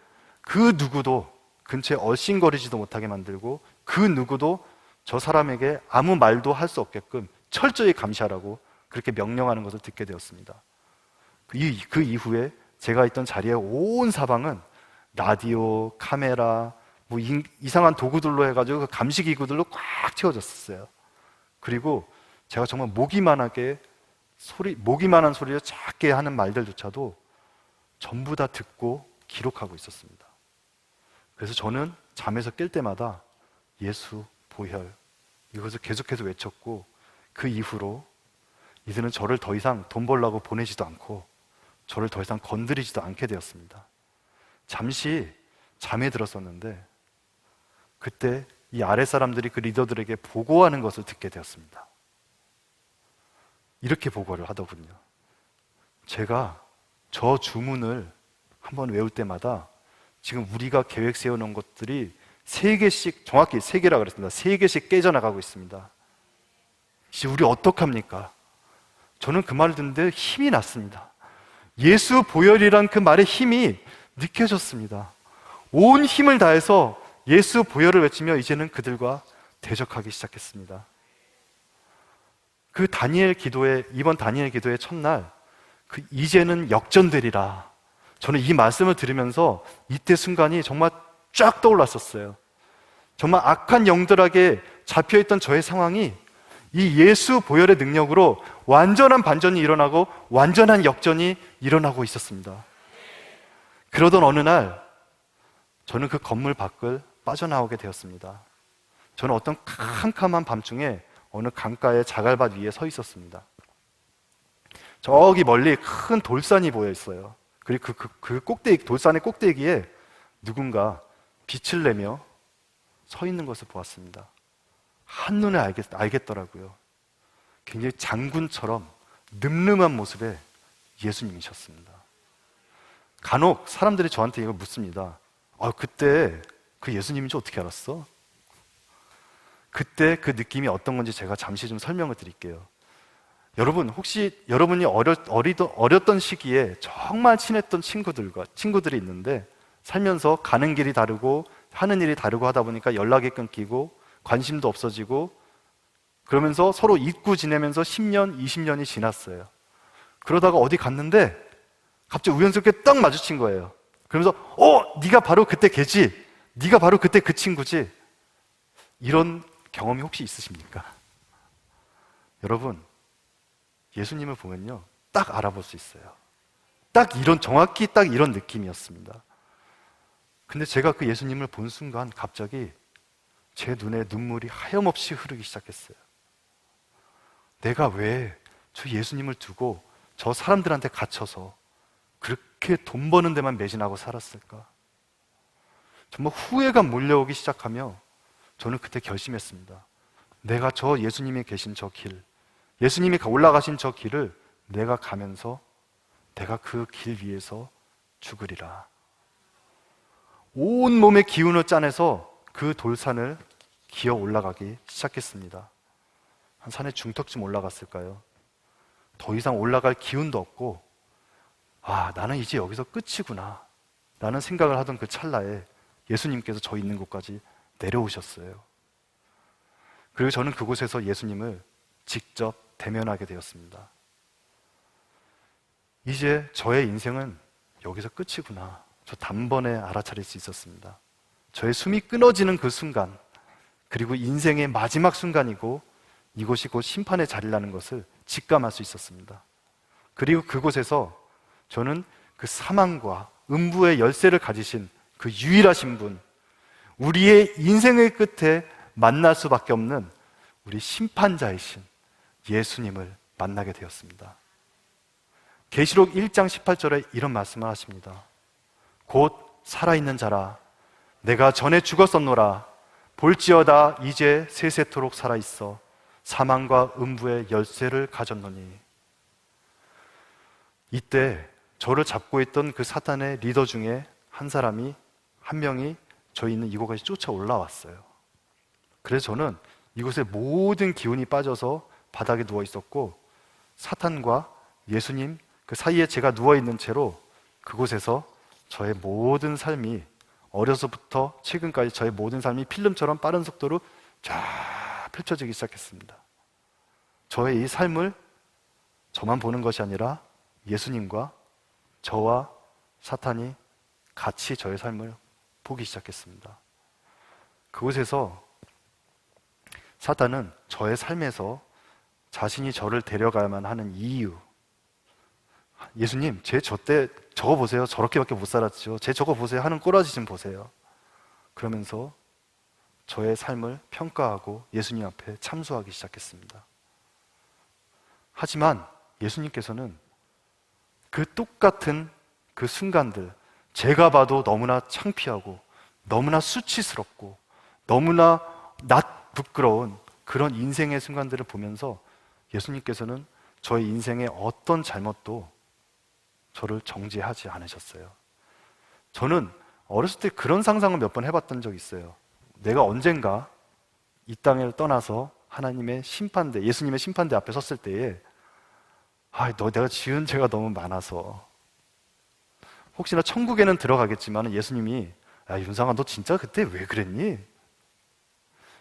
그 누구도 근처에 얼씬거리지도 못하게 만들고, 그 누구도 저 사람에게 아무 말도 할 수 없게끔 철저히 감시하라고 그렇게 명령하는 것을 듣게 되었습니다. 그 이후에 제가 있던 자리에 온 사방은 라디오, 카메라, 뭐 이상한 도구들로 해가지고 그 감시기구들로 꽉 채워졌었어요. 그리고 제가 정말 모기만한 소리를 작게 하는 말들조차도 전부 다 듣고 기록하고 있었습니다. 그래서 저는 잠에서 깰 때마다 예수, 보혈 이것을 계속해서 외쳤고, 그 이후로 이들은 저를 더 이상 돈 벌라고 보내지도 않고 저를 더 이상 건드리지도 않게 되었습니다. 잠시 잠에 들었었는데 그때 이 아랫사람들이 그 리더들에게 보고하는 것을 듣게 되었습니다. 이렇게 보고를 하더군요. 제가 저 주문을 한번 외울 때마다 지금 우리가 계획 세워놓은 것들이 3개씩, 정확히 3개라 그랬습니다. 3개씩 깨져나가고 있습니다. 이제 우리 어떡합니까? 저는 그 말을 듣는데 힘이 났습니다. 예수 보혈이란 그 말의 힘이 느껴졌습니다. 온 힘을 다해서 예수 보혈을 외치며 이제는 그들과 대적하기 시작했습니다. 그 이번 다니엘 기도의 첫날, 이제는 역전되리라. 저는 이 말씀을 들으면서 이때 순간이 정말 쫙 떠올랐었어요. 정말 악한 영들에게 잡혀있던 저의 상황이 이 예수 보혈의 능력으로 완전한 반전이 일어나고 완전한 역전이 일어나고 있었습니다. 그러던 어느 날 저는 그 건물 밖을 빠져나오게 되었습니다. 저는 어떤 캄캄한 밤중에 어느 강가의 자갈밭 위에 서 있었습니다. 저기 멀리 큰 돌산이 보여 있어요. 그리고 그 꼭대기, 돌산의 꼭대기에 누군가 빛을 내며 서 있는 것을 보았습니다. 한눈에 알겠더라고요. 굉장히 장군처럼 늠름한 모습의 예수님이셨습니다. 간혹 사람들이 저한테 이걸 묻습니다. 그때 그 예수님인지 어떻게 알았어? 그때 그 느낌이 어떤 건지 제가 잠시 좀 설명을 드릴게요. 여러분, 혹시 여러분이 어렸던 시기에 정말 친했던 친구들이 있는데 살면서 가는 길이 다르고 하는 일이 다르고 하다 보니까 연락이 끊기고 관심도 없어지고 그러면서 서로 잊고 지내면서 10년, 20년이 지났어요. 그러다가 어디 갔는데 갑자기 우연스럽게 딱 마주친 거예요. 그러면서 네가 바로 그때 걔지? 네가 바로 그때 그 친구지? 이런 경험이 혹시 있으십니까? 여러분, 예수님을 보면요 딱 알아볼 수 있어요. 정확히 딱 이런 느낌이었습니다. 근데 제가 그 예수님을 본 순간 갑자기 제 눈에 눈물이 하염없이 흐르기 시작했어요. 내가 왜 저 예수님을 두고 저 사람들한테 갇혀서 그렇게 돈 버는 데만 매진하고 살았을까? 정말 후회가 몰려오기 시작하며 저는 그때 결심했습니다. 내가 저 예수님이 계신 저 길, 예수님이 올라가신 저 길을 내가 가면서 내가 그 길 위에서 죽으리라. 온 몸의 기운을 짜내서 그 돌산을 기어 올라가기 시작했습니다. 한 산의 중턱쯤 올라갔을까요? 더 이상 올라갈 기운도 없고 나는 이제 여기서 끝이구나 라는 생각을 하던 그 찰나에 예수님께서 저 있는 곳까지 내려오셨어요. 그리고 저는 그곳에서 예수님을 직접 대면하게 되었습니다. 이제 저의 인생은 여기서 끝이구나, 저 단번에 알아차릴 수 있었습니다. 저의 숨이 끊어지는 그 순간, 그리고 인생의 마지막 순간이고 이곳이 곧 심판의 자리라는 것을 직감할 수 있었습니다. 그리고 그곳에서 저는 그 사망과 음부의 열쇠를 가지신 그 유일하신 분, 우리의 인생의 끝에 만날 수밖에 없는 우리 심판자이신 예수님을 만나게 되었습니다. 계시록 1장 18절에 이런 말씀을 하십니다. 곧 살아있는 자라, 내가 전에 죽었었노라. 볼지어다 이제 세세토록 살아있어 사망과 음부의 열쇠를 가졌노니. 이때 저를 잡고 있던 그 사탄의 리더 중에 한 명이 저희 있는 이곳까지 쫓아 올라왔어요. 그래서 저는 이곳에 모든 기운이 빠져서 바닥에 누워 있었고, 사탄과 예수님 그 사이에 제가 누워 있는 채로 그곳에서 저의 모든 삶이, 어려서부터 최근까지 저의 모든 삶이 필름처럼 빠른 속도로 쫙 펼쳐지기 시작했습니다. 저의 이 삶을 저만 보는 것이 아니라 예수님과 저와 사탄이 같이 저의 삶을 보기 시작했습니다. 그곳에서 사탄은 저의 삶에서 자신이 저를 데려가야만 하는 이유, 예수님, 제 때 저거 보세요. 저렇게밖에 못 살았죠. 제 저거 보세요. 하는 꼬라지 좀 보세요. 그러면서 저의 삶을 평가하고 예수님 앞에 참소하기 시작했습니다. 하지만 예수님께서는 그 똑같은 그 순간들, 제가 봐도 너무나 창피하고 너무나 수치스럽고 너무나 부끄러운 그런 인생의 순간들을 보면서 예수님께서는 저의 인생의 어떤 잘못도 저를 정죄하지 않으셨어요. 저는 어렸을 때 그런 상상을 몇 번 해봤던 적이 있어요. 내가 언젠가 이 땅을 떠나서 하나님의 심판대, 예수님의 심판대 앞에 섰을 때에 내가 지은 죄가 너무 많아서 혹시나 천국에는 들어가겠지만 예수님이 윤상아 너 진짜 그때 왜 그랬니?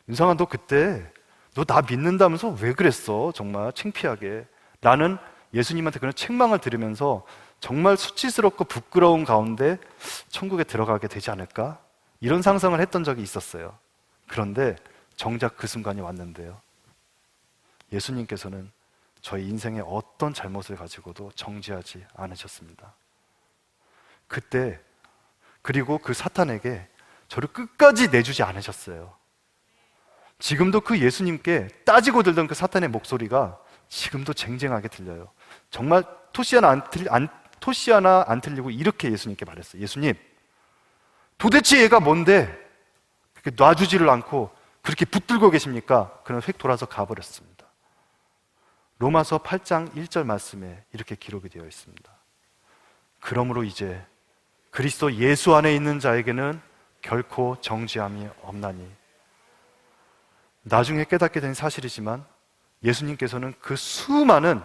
윤상아 너 그때 너 나 믿는다면서 왜 그랬어? 정말 창피하게. 나는 예수님한테 그런 책망을 들으면서 정말 수치스럽고 부끄러운 가운데 천국에 들어가게 되지 않을까? 이런 상상을 했던 적이 있었어요. 그런데 정작 그 순간이 왔는데요. 예수님께서는 저희 인생의 어떤 잘못을 가지고도 정죄하지 않으셨습니다. 그때 그리고 그 사탄에게 저를 끝까지 내주지 않으셨어요. 지금도 그 예수님께 따지고 들던 그 사탄의 목소리가 지금도 쟁쟁하게 들려요. 정말 토시 하나 안 틀리고 이렇게 예수님께 말했어요. 예수님, 도대체 얘가 뭔데 그렇게 놔주지를 않고 그렇게 붙들고 계십니까? 그럼 휙 돌아서 가버렸습니다. 로마서 8장 1절 말씀에 이렇게 기록이 되어 있습니다. 그러므로 이제 그리스도 예수 안에 있는 자에게는 결코 정죄함이 없나니. 나중에 깨닫게 된 사실이지만 예수님께서는 그 수많은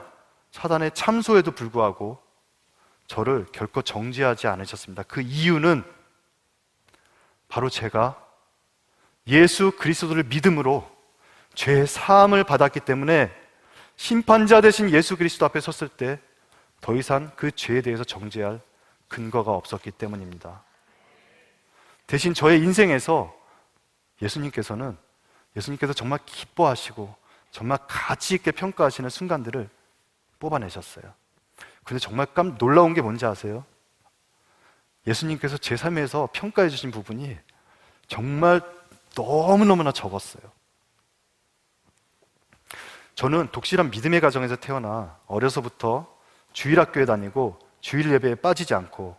사단의 참소에도 불구하고 저를 결코 정죄하지 않으셨습니다. 그 이유는 바로 제가 예수 그리스도를 믿음으로 죄 사함을 받았기 때문에 심판자 되신 예수 그리스도 앞에 섰을 때 더 이상 그 죄에 대해서 정죄할 근거가 없었기 때문입니다. 대신 저의 인생에서 예수님께서 정말 기뻐하시고 정말 가치 있게 평가하시는 순간들을 뽑아내셨어요. 근데 정말 놀라운 게 뭔지 아세요? 예수님께서 제 삶에서 평가해 주신 부분이 정말 너무너무나 적었어요. 저는 독실한 믿음의 가정에서 태어나 어려서부터 주일학교에 다니고 주일 예배에 빠지지 않고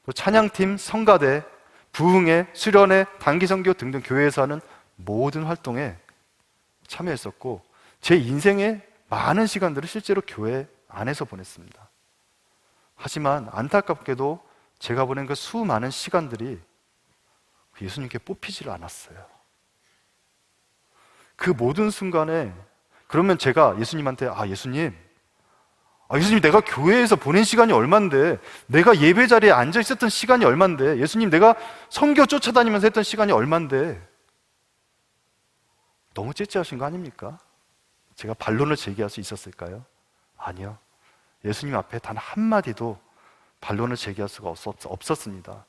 또 찬양팀, 성가대, 부흥회, 수련회, 단기선교 등등 교회에서 하는 모든 활동에 참여했었고 제 인생의 많은 시간들을 실제로 교회 안에서 보냈습니다. 하지만 안타깝게도 제가 보낸 그 수많은 시간들이 예수님께 뽑히지를 않았어요. 그 모든 순간에 그러면 제가 예수님한테 예수님 내가 교회에서 보낸 시간이 얼만데, 내가 예배 자리에 앉아 있었던 시간이 얼만데, 예수님 내가 선교 쫓아다니면서 했던 시간이 얼만데, 너무 째째하신 거 아닙니까? 제가 반론을 제기할 수 있었을까요? 아니요. 예수님 앞에 단 한마디도 반론을 제기할 수가 없었습니다.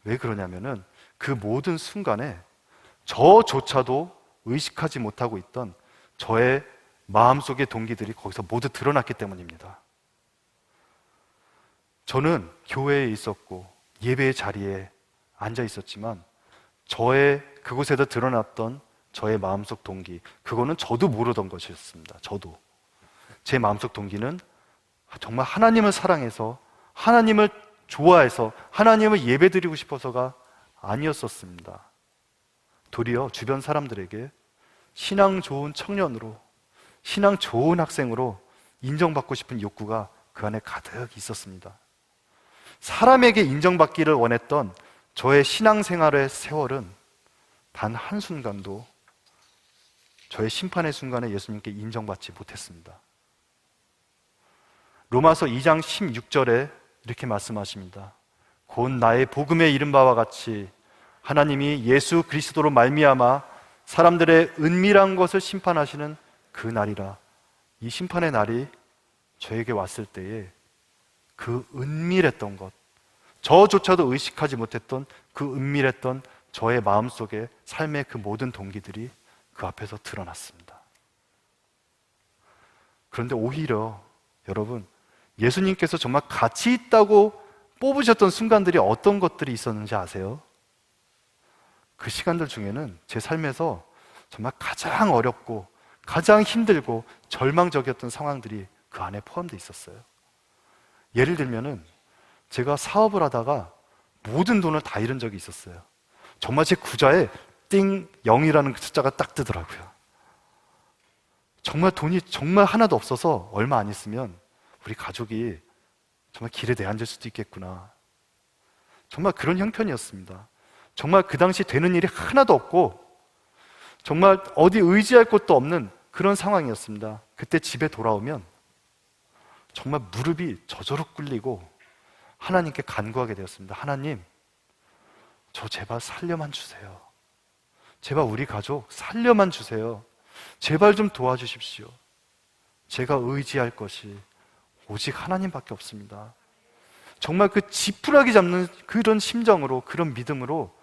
왜 그러냐면은 그 모든 순간에 저조차도 의식하지 못하고 있던 저의 마음속의 동기들이 거기서 모두 드러났기 때문입니다. 저는 교회에 있었고 예배의 자리에 앉아 있었지만 그곳에서 드러났던 저의 마음속 동기, 그거는 저도 모르던 것이었습니다. 저도. 제 마음속 동기는 정말 하나님을 사랑해서, 하나님을 좋아해서, 하나님을 예배드리고 싶어서가 아니었었습니다. 도리어 주변 사람들에게 신앙 좋은 청년으로, 신앙 좋은 학생으로 인정받고 싶은 욕구가 그 안에 가득 있었습니다. 사람에게 인정받기를 원했던 저의 신앙생활의 세월은 단 한순간도 저의 심판의 순간에 예수님께 인정받지 못했습니다. 로마서 2장 16절에 이렇게 말씀하십니다. 곧 나의 복음에 이른 바와 같이 하나님이 예수 그리스도로 말미암아 사람들의 은밀한 것을 심판하시는 그 날이라. 이 심판의 날이 저에게 왔을 때에 그 은밀했던 것, 저조차도 의식하지 못했던 그 은밀했던 저의 마음속에 삶의 그 모든 동기들이 그 앞에서 드러났습니다. 그런데 오히려 여러분, 예수님께서 정말 가치 있다고 뽑으셨던 순간들이 어떤 것들이 있었는지 아세요? 그 시간들 중에는 제 삶에서 정말 가장 어렵고 가장 힘들고 절망적이었던 상황들이 그 안에 포함되어 있었어요. 예를 들면은 제가 사업을 하다가 모든 돈을 다 잃은 적이 있었어요. 정말 제 구좌에 띵 0이라는 숫자가 딱 뜨더라고요. 정말 돈이 정말 하나도 없어서 얼마 안 있으면 우리 가족이 정말 길에 내앉을 수도 있겠구나. 정말 그런 형편이었습니다. 정말 그 당시 되는 일이 하나도 없고 정말 어디 의지할 곳도 없는 그런 상황이었습니다. 그때 집에 돌아오면 정말 무릎이 저절로 꿇리고 하나님께 간구하게 되었습니다. 하나님, 저 제발 살려만 주세요. 제발 우리 가족 살려만 주세요. 제발 좀 도와주십시오. 제가 의지할 것이 오직 하나님밖에 없습니다. 정말 그 지푸라기 잡는 그런 심정으로, 그런 믿음으로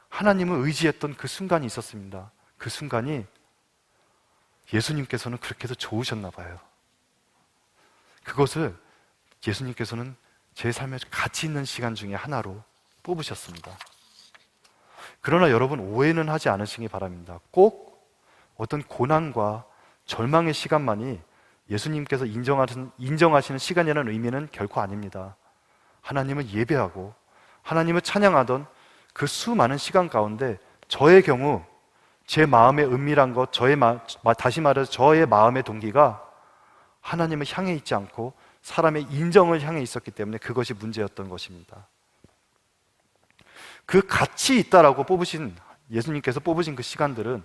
하나님을 의지했던 그 순간이 있었습니다. 그 순간이 예수님께서는 그렇게도 좋으셨나 봐요. 그것을 예수님께서는 제 삶에 가치 있는 시간 중에 하나로 뽑으셨습니다. 그러나 여러분, 오해는 하지 않으시기 바랍니다. 꼭 어떤 고난과 절망의 시간만이 예수님께서 인정하시는 시간이라는 의미는 결코 아닙니다. 하나님을 예배하고 하나님을 찬양하던 그 수많은 시간 가운데 저의 경우 제 마음의 은밀한 것, 다시 말해서 저의 마음의 동기가 하나님을 향해 있지 않고 사람의 인정을 향해 있었기 때문에 그것이 문제였던 것입니다. 그 가치 있다라고 예수님께서 뽑으신 그 시간들은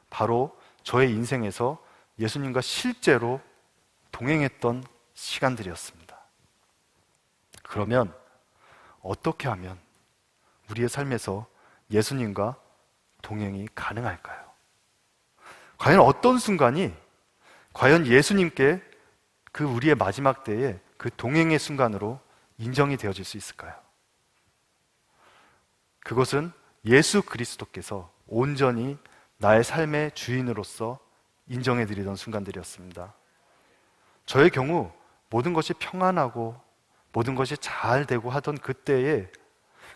바로 저의 인생에서 예수님과 실제로 동행했던 시간들이었습니다. 그러면 어떻게 하면 우리의 삶에서 예수님과 동행이 가능할까요? 과연 어떤 순간이 과연 예수님께 그 우리의 마지막 때에 그 동행의 순간으로 인정이 되어질 수 있을까요? 그것은 예수 그리스도께서 온전히 나의 삶의 주인으로서 인정해드리던 순간들이었습니다. 저의 경우 모든 것이 평안하고 모든 것이 잘 되고 하던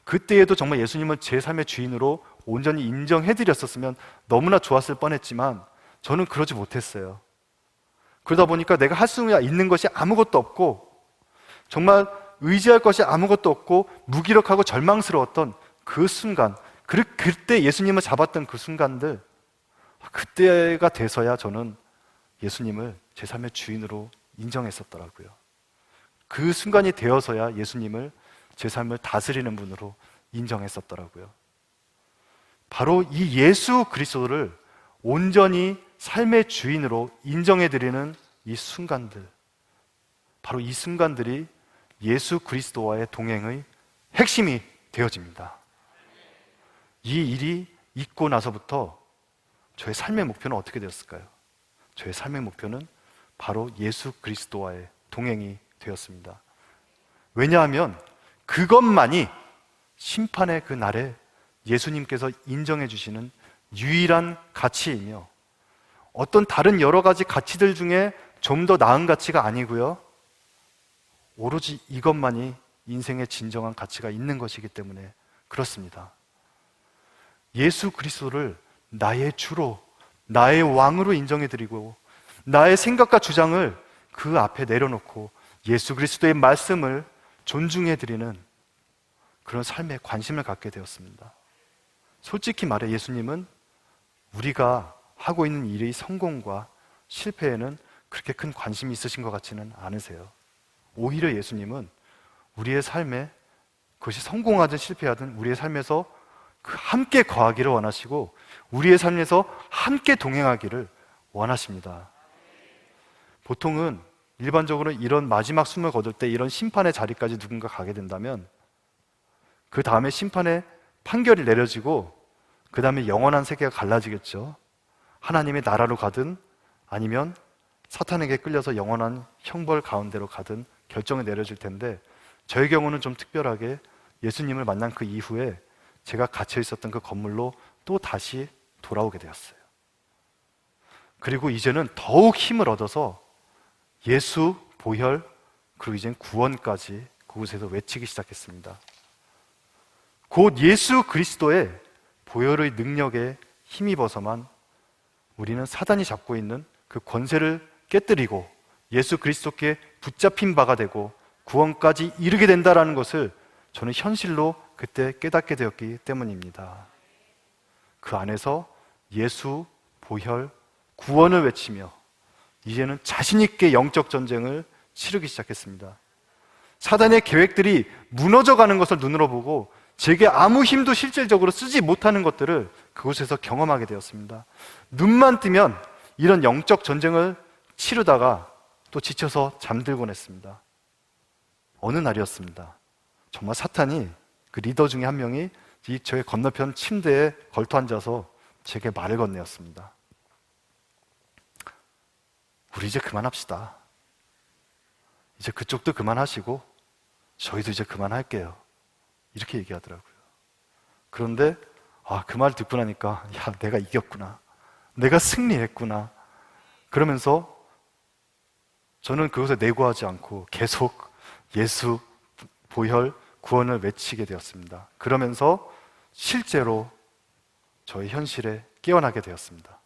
그때에도 정말 예수님을 제 삶의 주인으로 온전히 인정해드렸었으면 너무나 좋았을 뻔했지만 저는 그러지 못했어요. 그러다 보니까 내가 할 수 있는 것이 아무것도 없고 정말 의지할 것이 아무것도 없고 무기력하고 절망스러웠던 그 순간, 그때 예수님을 잡았던 그 순간들, 그때가 돼서야 저는 예수님을 제 삶의 주인으로 인정했었더라고요. 그 순간이 되어서야 예수님을 제 삶을 다스리는 분으로 인정했었더라고요. 바로 이 예수 그리스도를 온전히 삶의 주인으로 인정해드리는 이 순간들, 바로 이 순간들이 예수 그리스도와의 동행의 핵심이 되어집니다. 이 일이 있고 나서부터 저의 삶의 목표는 어떻게 되었을까요? 저의 삶의 목표는 바로 예수 그리스도와의 동행이 되었습니다. 왜냐하면 그것만이 심판의 그 날에 예수님께서 인정해 주시는 유일한 가치이며 어떤 다른 여러 가지 가치들 중에 좀 더 나은 가치가 아니고요, 오로지 이것만이 인생의 진정한 가치가 있는 것이기 때문에 그렇습니다. 예수 그리스도를 나의 주로, 나의 왕으로 인정해드리고 나의 생각과 주장을 그 앞에 내려놓고 예수 그리스도의 말씀을 존중해드리는 그런 삶에 관심을 갖게 되었습니다. 솔직히 말해 예수님은 우리가 하고 있는 일의 성공과 실패에는 그렇게 큰 관심이 있으신 것 같지는 않으세요. 오히려 예수님은 우리의 삶에 그것이 성공하든 실패하든 우리의 삶에서 함께 거하기를 원하시고 우리의 삶에서 함께 동행하기를 원하십니다. 보통은 일반적으로 이런 마지막 숨을 거둘 때 이런 심판의 자리까지 누군가 가게 된다면 그 다음에 심판의 판결이 내려지고 그 다음에 영원한 세계가 갈라지겠죠. 하나님의 나라로 가든 아니면 사탄에게 끌려서 영원한 형벌 가운데로 가든 결정이 내려질 텐데 저의 경우는 좀 특별하게 예수님을 만난 그 이후에 제가 갇혀 있었던 그 건물로 또 다시 돌아오게 되었어요. 그리고 이제는 더욱 힘을 얻어서 예수, 보혈, 그리고 이젠 구원까지 그곳에서 외치기 시작했습니다. 곧 예수 그리스도의 보혈의 능력에 힘입어서만 우리는 사단이 잡고 있는 그 권세를 깨뜨리고 예수 그리스도께 붙잡힌 바가 되고 구원까지 이르게 된다는 것을 저는 현실로 그때 깨닫게 되었기 때문입니다. 그 안에서 예수, 보혈, 구원을 외치며 이제는 자신 있게 영적 전쟁을 치르기 시작했습니다. 사단의 계획들이 무너져가는 것을 눈으로 보고 제게 아무 힘도 실질적으로 쓰지 못하는 것들을 그곳에서 경험하게 되었습니다. 눈만 뜨면 이런 영적 전쟁을 치르다가 또 지쳐서 잠들곤 했습니다. 어느 날이었습니다. 정말 사탄이 그 리더 중에 한 명이 저의 건너편 침대에 걸터 앉아서 제게 말을 건네었습니다. 우리 이제 그만합시다. 이제 그쪽도 그만하시고 저희도 이제 그만할게요. 이렇게 얘기하더라고요. 그런데 그 말 듣고 나니까 야, 내가 이겼구나. 내가 승리했구나. 그러면서 저는 그것에 내고하지 않고 계속 예수, 보혈, 구원을 외치게 되었습니다. 그러면서 실제로 저의 현실에 깨어나게 되었습니다.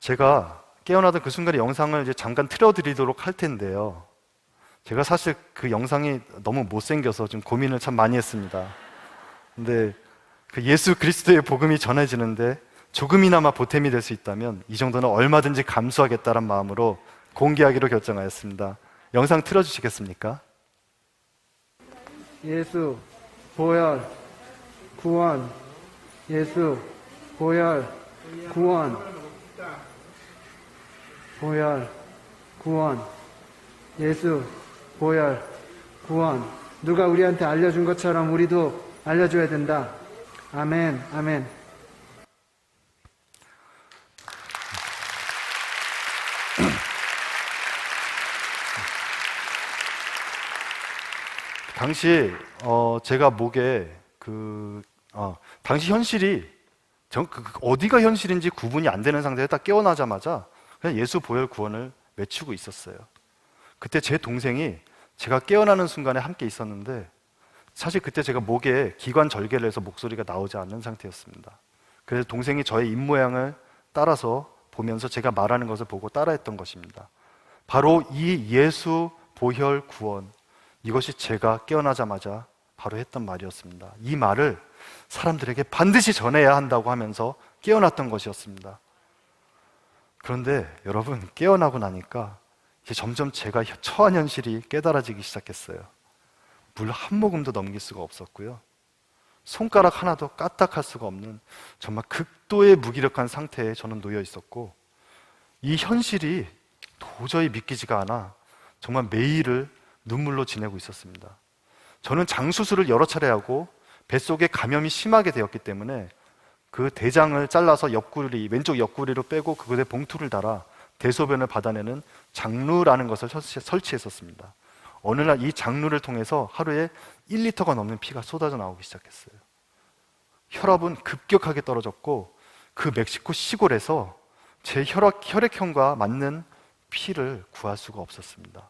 제가 깨어나던 그 순간의 영상을 이제 잠깐 틀어드리도록 할 텐데요. 제가 사실 그 영상이 너무 못생겨서 좀 고민을 참 많이 했습니다. 근데 그 예수 그리스도의 복음이 전해지는데 조금이나마 보탬이 될 수 있다면 이 정도는 얼마든지 감수하겠다는 마음으로 공개하기로 결정하였습니다. 영상 틀어주시겠습니까? 예수, 보혈, 구원. 예수, 보혈, 구원. 보혈, 구원. 예수, 보혈, 구원. 누가 우리한테 알려준 것처럼 우리도 알려줘야 된다. 아멘, 아멘. 당시 제가 목에 당시 현실이 어디가 현실인지 구분이 안 되는 상태에 딱 깨어나자마자 그냥 예수 보혈 구원을 외치고 있었어요. 그때 제 동생이 제가 깨어나는 순간에 함께 있었는데 사실 그때 제가 목에 기관 절개를 해서 목소리가 나오지 않는 상태였습니다. 그래서 동생이 저의 입모양을 따라서 보면서 제가 말하는 것을 보고 따라했던 것입니다. 바로 이 예수 보혈 구원, 이것이 제가 깨어나자마자 바로 했던 말이었습니다. 이 말을 사람들에게 반드시 전해야 한다고 하면서 깨어났던 것이었습니다. 그런데 여러분, 깨어나고 나니까 이제 점점 제가 처한 현실이 깨달아지기 시작했어요. 물 한 모금도 넘길 수가 없었고요. 손가락 하나도 까딱할 수가 없는 정말 극도의 무기력한 상태에 저는 놓여 있었고, 이 현실이 도저히 믿기지가 않아 정말 매일을 눈물로 지내고 있었습니다. 저는 장수술을 여러 차례 하고 뱃속에 감염이 심하게 되었기 때문에 그 대장을 잘라서 왼쪽 옆구리로 빼고 그것에 봉투를 달아 대소변을 받아내는 장루라는 것을 설치했었습니다. 어느 날 이 장루를 통해서 하루에 1리터가 넘는 피가 쏟아져 나오기 시작했어요. 혈압은 급격하게 떨어졌고 그 멕시코 시골에서 제 혈액형과 맞는 피를 구할 수가 없었습니다.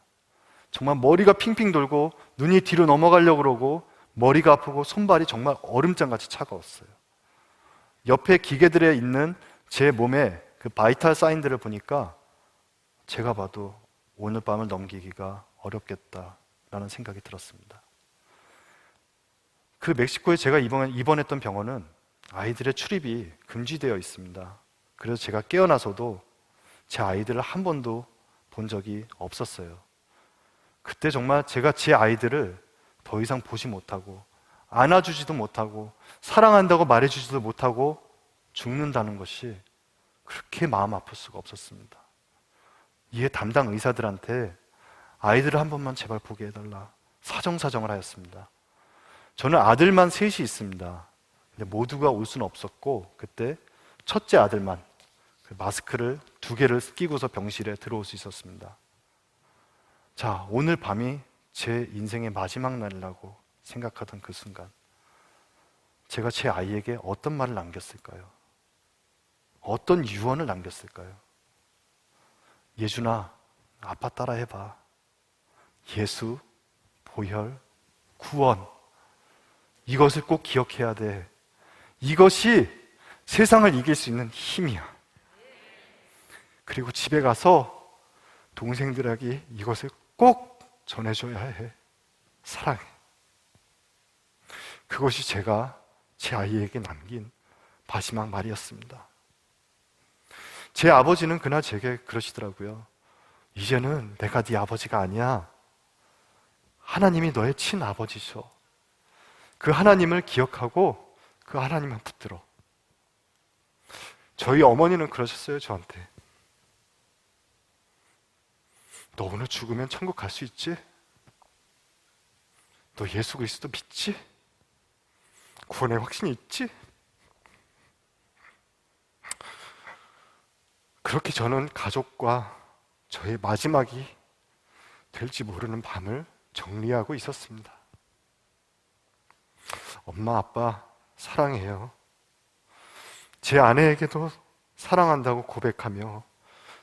정말 머리가 핑핑 돌고 눈이 뒤로 넘어가려고 그러고 머리가 아프고 손발이 정말 얼음장같이 차가웠어요. 옆에 기계들에 있는 제 몸의 그 바이탈 사인들을 보니까 제가 봐도 오늘 밤을 넘기기가 어렵겠다라는 생각이 들었습니다. 그 멕시코에 제가 입원했던 병원은 아이들의 출입이 금지되어 있습니다. 그래서 제가 깨어나서도 제 아이들을 한 번도 본 적이 없었어요. 그때 정말 제가 제 아이들을 더 이상 보지 못하고 안아주지도 못하고 사랑한다고 말해주지도 못하고 죽는다는 것이 그렇게 마음 아플 수가 없었습니다. 이에 담당 의사들한테 아이들을 한 번만 제발 보게 해달라 사정사정을 하였습니다. 저는 아들만 셋이 있습니다. 근데 모두가 올 수는 없었고 그때 첫째 아들만 그 마스크를 2개를 끼고서 병실에 들어올 수 있었습니다. 자, 오늘 밤이 제 인생의 마지막 날이라고 생각하던 그 순간 제가 제 아이에게 어떤 말을 남겼을까요? 어떤 유언을 남겼을까요? 예준아, 아빠 따라 해봐. 예수, 보혈, 구원, 이것을 꼭 기억해야 돼. 이것이 세상을 이길 수 있는 힘이야. 그리고 집에 가서 동생들에게 이것을 꼭 전해줘야 해. 사랑해. 그것이 제가 제 아이에게 남긴 마지막 말이었습니다. 제 아버지는 그날 제게 그러시더라고요. 이제는 내가 네 아버지가 아니야. 하나님이 너의 친아버지셔. 그 하나님을 기억하고 그 하나님만 붙들어. 저희 어머니는 그러셨어요, 저한테. 너 오늘 죽으면 천국 갈 수 있지? 너 예수 그리스도 믿지? 구원의 확신이 있지? 그렇게 저는 가족과 저의 마지막이 될지 모르는 밤을 정리하고 있었습니다. 엄마, 아빠 사랑해요. 제 아내에게도 사랑한다고 고백하며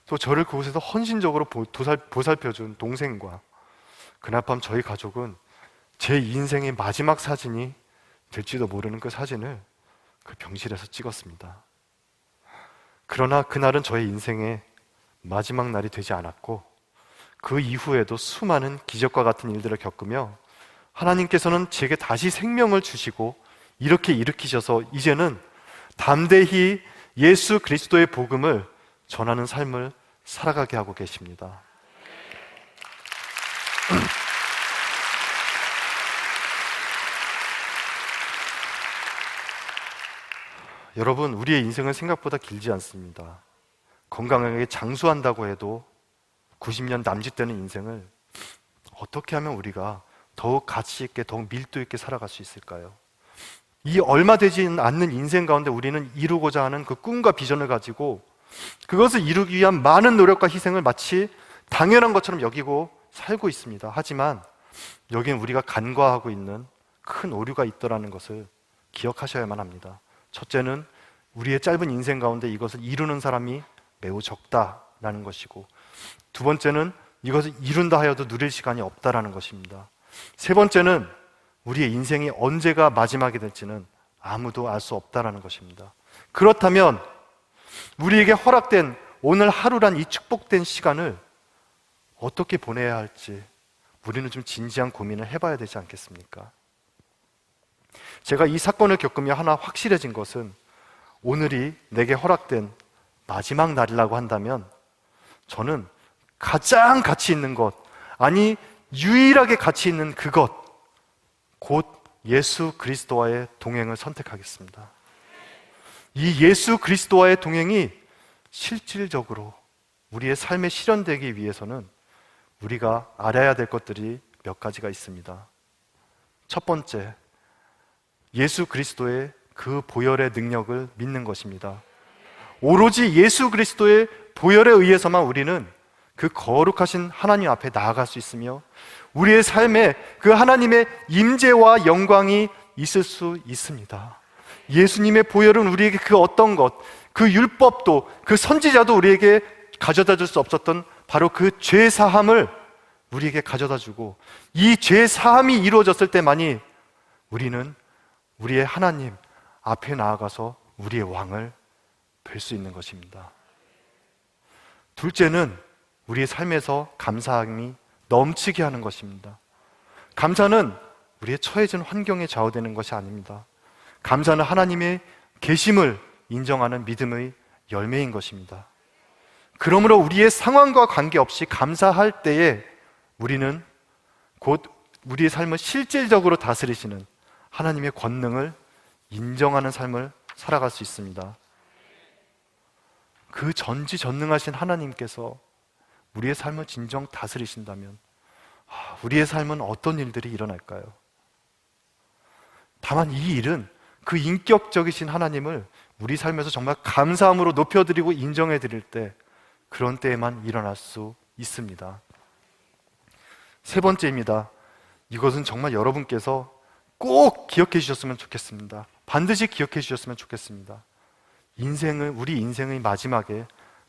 또 저를 그곳에서 헌신적으로 보살펴준 동생과 그날 밤 저희 가족은 제 인생의 마지막 사진이 될지도 모르는 그 사진을 그 병실에서 찍었습니다. 그러나 그날은 저의 인생의 마지막 날이 되지 않았고 그 이후에도 수많은 기적과 같은 일들을 겪으며 하나님께서는 제게 다시 생명을 주시고 이렇게 일으키셔서 이제는 담대히 예수 그리스도의 복음을 전하는 삶을 살아가게 하고 계십니다. 여러분, 우리의 인생은 생각보다 길지 않습니다. 건강하게 장수한다고 해도 90년 남짓되는 인생을 어떻게 하면 우리가 더욱 가치 있게, 더욱 밀도 있게 살아갈 수 있을까요? 이 얼마 되지 않는 인생 가운데 우리는 이루고자 하는 그 꿈과 비전을 가지고 그것을 이루기 위한 많은 노력과 희생을 마치 당연한 것처럼 여기고 살고 있습니다. 하지만 여기는 우리가 간과하고 있는 큰 오류가 있더라는 것을 기억하셔야만 합니다. 첫째는 우리의 짧은 인생 가운데 이것을 이루는 사람이 매우 적다라는 것이고, 두 번째는 이것을 이룬다 하여도 누릴 시간이 없다라는 것입니다. 세 번째는 우리의 인생이 언제가 마지막이 될지는 아무도 알 수 없다라는 것입니다. 그렇다면 우리에게 허락된 오늘 하루란 이 축복된 시간을 어떻게 보내야 할지 우리는 좀 진지한 고민을 해봐야 되지 않겠습니까? 제가 이 사건을 겪으며 하나 확실해진 것은 오늘이 내게 허락된 마지막 날이라고 한다면 저는 가장 가치 있는 것, 아니 유일하게 가치 있는 그것, 곧 예수 그리스도와의 동행을 선택하겠습니다. 이 예수 그리스도와의 동행이 실질적으로 우리의 삶에 실현되기 위해서는 우리가 알아야 될 것들이 몇 가지가 있습니다. 첫 번째, 예수 그리스도의 그 보혈의 능력을 믿는 것입니다. 오로지 예수 그리스도의 보혈에 의해서만 우리는 그 거룩하신 하나님 앞에 나아갈 수 있으며 우리의 삶에 그 하나님의 임재와 영광이 있을 수 있습니다. 예수님의 보혈은 우리에게 그 어떤 것, 그 율법도, 그 선지자도 우리에게 가져다 줄 수 없었던 바로 그 죄 사함을 우리에게 가져다 주고, 이 죄 사함이 이루어졌을 때만이 우리는 우리의 하나님 앞에 나아가서 우리의 왕을 뵐 수 있는 것입니다. 둘째는 우리의 삶에서 감사함이 넘치게 하는 것입니다. 감사는 우리의 처해진 환경에 좌우되는 것이 아닙니다. 감사는 하나님의 계심을 인정하는 믿음의 열매인 것입니다. 그러므로 우리의 상황과 관계없이 감사할 때에 우리는 곧 우리의 삶을 실질적으로 다스리시는 하나님의 권능을 인정하는 삶을 살아갈 수 있습니다. 그 전지전능하신 하나님께서 우리의 삶을 진정 다스리신다면 우리의 삶은 어떤 일들이 일어날까요? 다만 이 일은 그 인격적이신 하나님을 우리 삶에서 정말 감사함으로 높여드리고 인정해드릴 때, 그런 때에만 일어날 수 있습니다. 세 번째입니다. 이것은 정말 여러분께서 꼭 기억해 주셨으면 좋겠습니다. 반드시 기억해 주셨으면 좋겠습니다. 우리 인생의 마지막에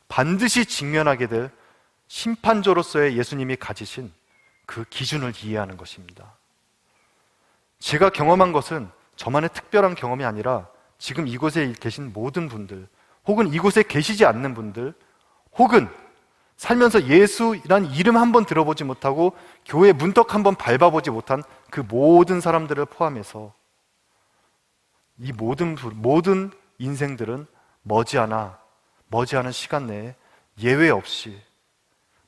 반드시 직면하게 될 심판조로서의 예수님이 가지신 그 기준을 이해하는 것입니다. 제가 경험한 것은 저만의 특별한 경험이 아니라 지금 이곳에 계신 모든 분들, 혹은 이곳에 계시지 않는 분들, 혹은 살면서 예수란 이름 한번 들어보지 못하고 교회 문턱 한번 밟아보지 못한 그 모든 사람들을 포함해서 이 모든 인생들은 머지않은 시간 내에 예외 없이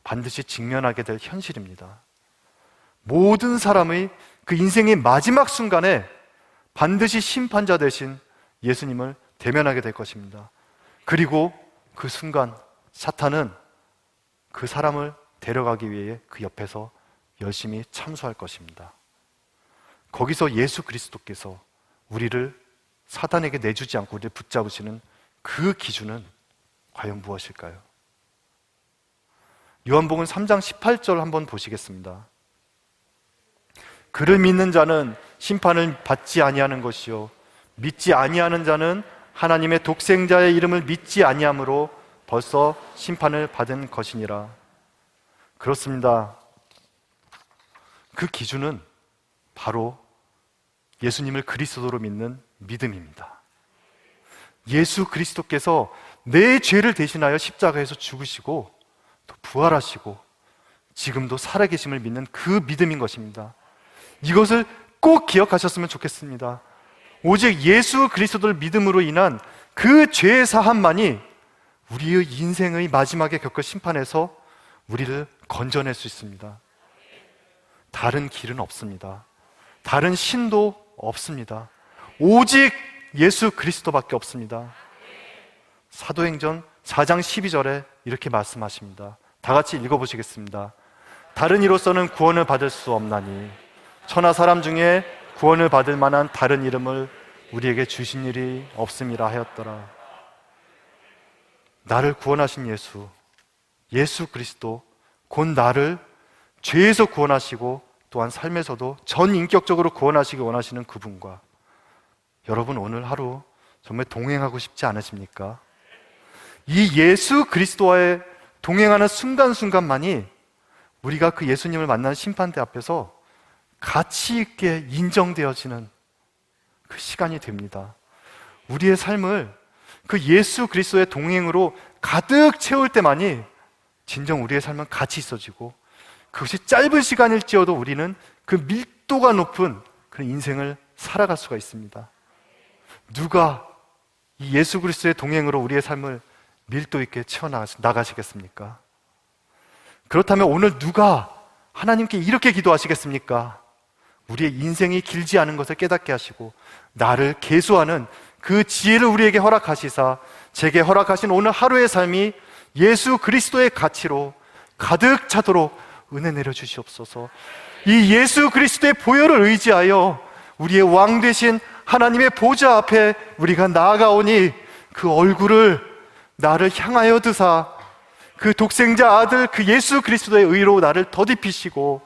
반드시 직면하게 될 현실입니다. 모든 사람의 그 인생의 마지막 순간에 반드시 심판자 대신 예수님을 대면하게 될 것입니다. 그리고 그 순간 사탄은 그 사람을 데려가기 위해 그 옆에서 열심히 참수할 것입니다. 거기서 예수 그리스도께서 우리를 사단에게 내주지 않고 우리를 붙잡으시는 그 기준은 과연 무엇일까요? 요한복음 3장 18절 한번 보시겠습니다. 그를 믿는 자는 심판을 받지 아니하는 것이요 믿지 아니하는 자는 하나님의 독생자의 이름을 믿지 아니함으로 벌써 심판을 받은 것이니라. 그렇습니다. 그 기준은 바로 예수님을 그리스도로 믿는 믿음입니다. 예수 그리스도께서 내 죄를 대신하여 십자가에서 죽으시고 또 부활하시고 지금도 살아계심을 믿는 그 믿음인 것입니다. 이것을 꼭 기억하셨으면 좋겠습니다. 오직 예수 그리스도를 믿음으로 인한 그 죄의 사함만이 우리의 인생의 마지막에 겪을 심판에서 우리를 건져낼 수 있습니다. 다른 길은 없습니다. 다른 신도 없습니다. 오직 예수 그리스도밖에 없습니다. 사도행전 4장 12절에 이렇게 말씀하십니다. 다 같이 읽어보시겠습니다. 다른 이로서는 구원을 받을 수 없나니 천하 사람 중에 구원을 받을 만한 다른 이름을 우리에게 주신 일이 없음이라 하였더라. 나를 구원하신 예수 그리스도, 곧 나를 죄에서 구원하시고 또한 삶에서도 전인격적으로 구원하시기 원하시는 그분과 여러분 오늘 하루 정말 동행하고 싶지 않으십니까? 이 예수 그리스도와의 동행하는 순간순간만이 우리가 그 예수님을 만나는 심판대 앞에서 가치 있게 인정되어지는 그 시간이 됩니다. 우리의 삶을 그 예수 그리스도의 동행으로 가득 채울 때만이 진정 우리의 삶은 가치 있어지고 그것이 짧은 시간일지어도 우리는 그 밀도가 높은 그런 인생을 살아갈 수가 있습니다. 누가 이 예수 그리스도의 동행으로 우리의 삶을 밀도 있게 채워나가시겠습니까? 그렇다면 오늘 누가 하나님께 이렇게 기도하시겠습니까? 우리의 인생이 길지 않은 것을 깨닫게 하시고 나를 계수하는 그 지혜를 우리에게 허락하시사 제게 허락하신 오늘 하루의 삶이 예수 그리스도의 가치로 가득 차도록 은혜 내려주시옵소서. 이 예수 그리스도의 보혈을 의지하여 우리의 왕 되신 하나님의 보좌 앞에 우리가 나아가오니 그 얼굴을 나를 향하여 드사 그 독생자 아들 그 예수 그리스도의 의로 나를 더딥히시고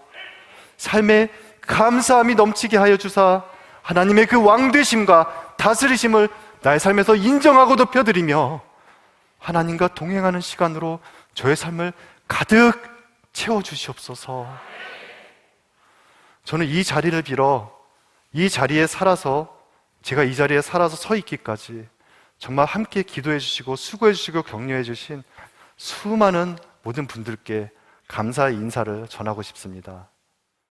삶에 감사함이 넘치게 하여 주사 하나님의 그 왕되심과 다스리심을 나의 삶에서 인정하고 높여드리며 하나님과 동행하는 시간으로 저의 삶을 가득 채워주시옵소서. 저는 이 자리를 빌어 이 자리에 살아서 제가 이 자리에 살아서 서 있기까지 정말 함께 기도해 주시고 수고해 주시고 격려해 주신 수많은 모든 분들께 감사의 인사를 전하고 싶습니다.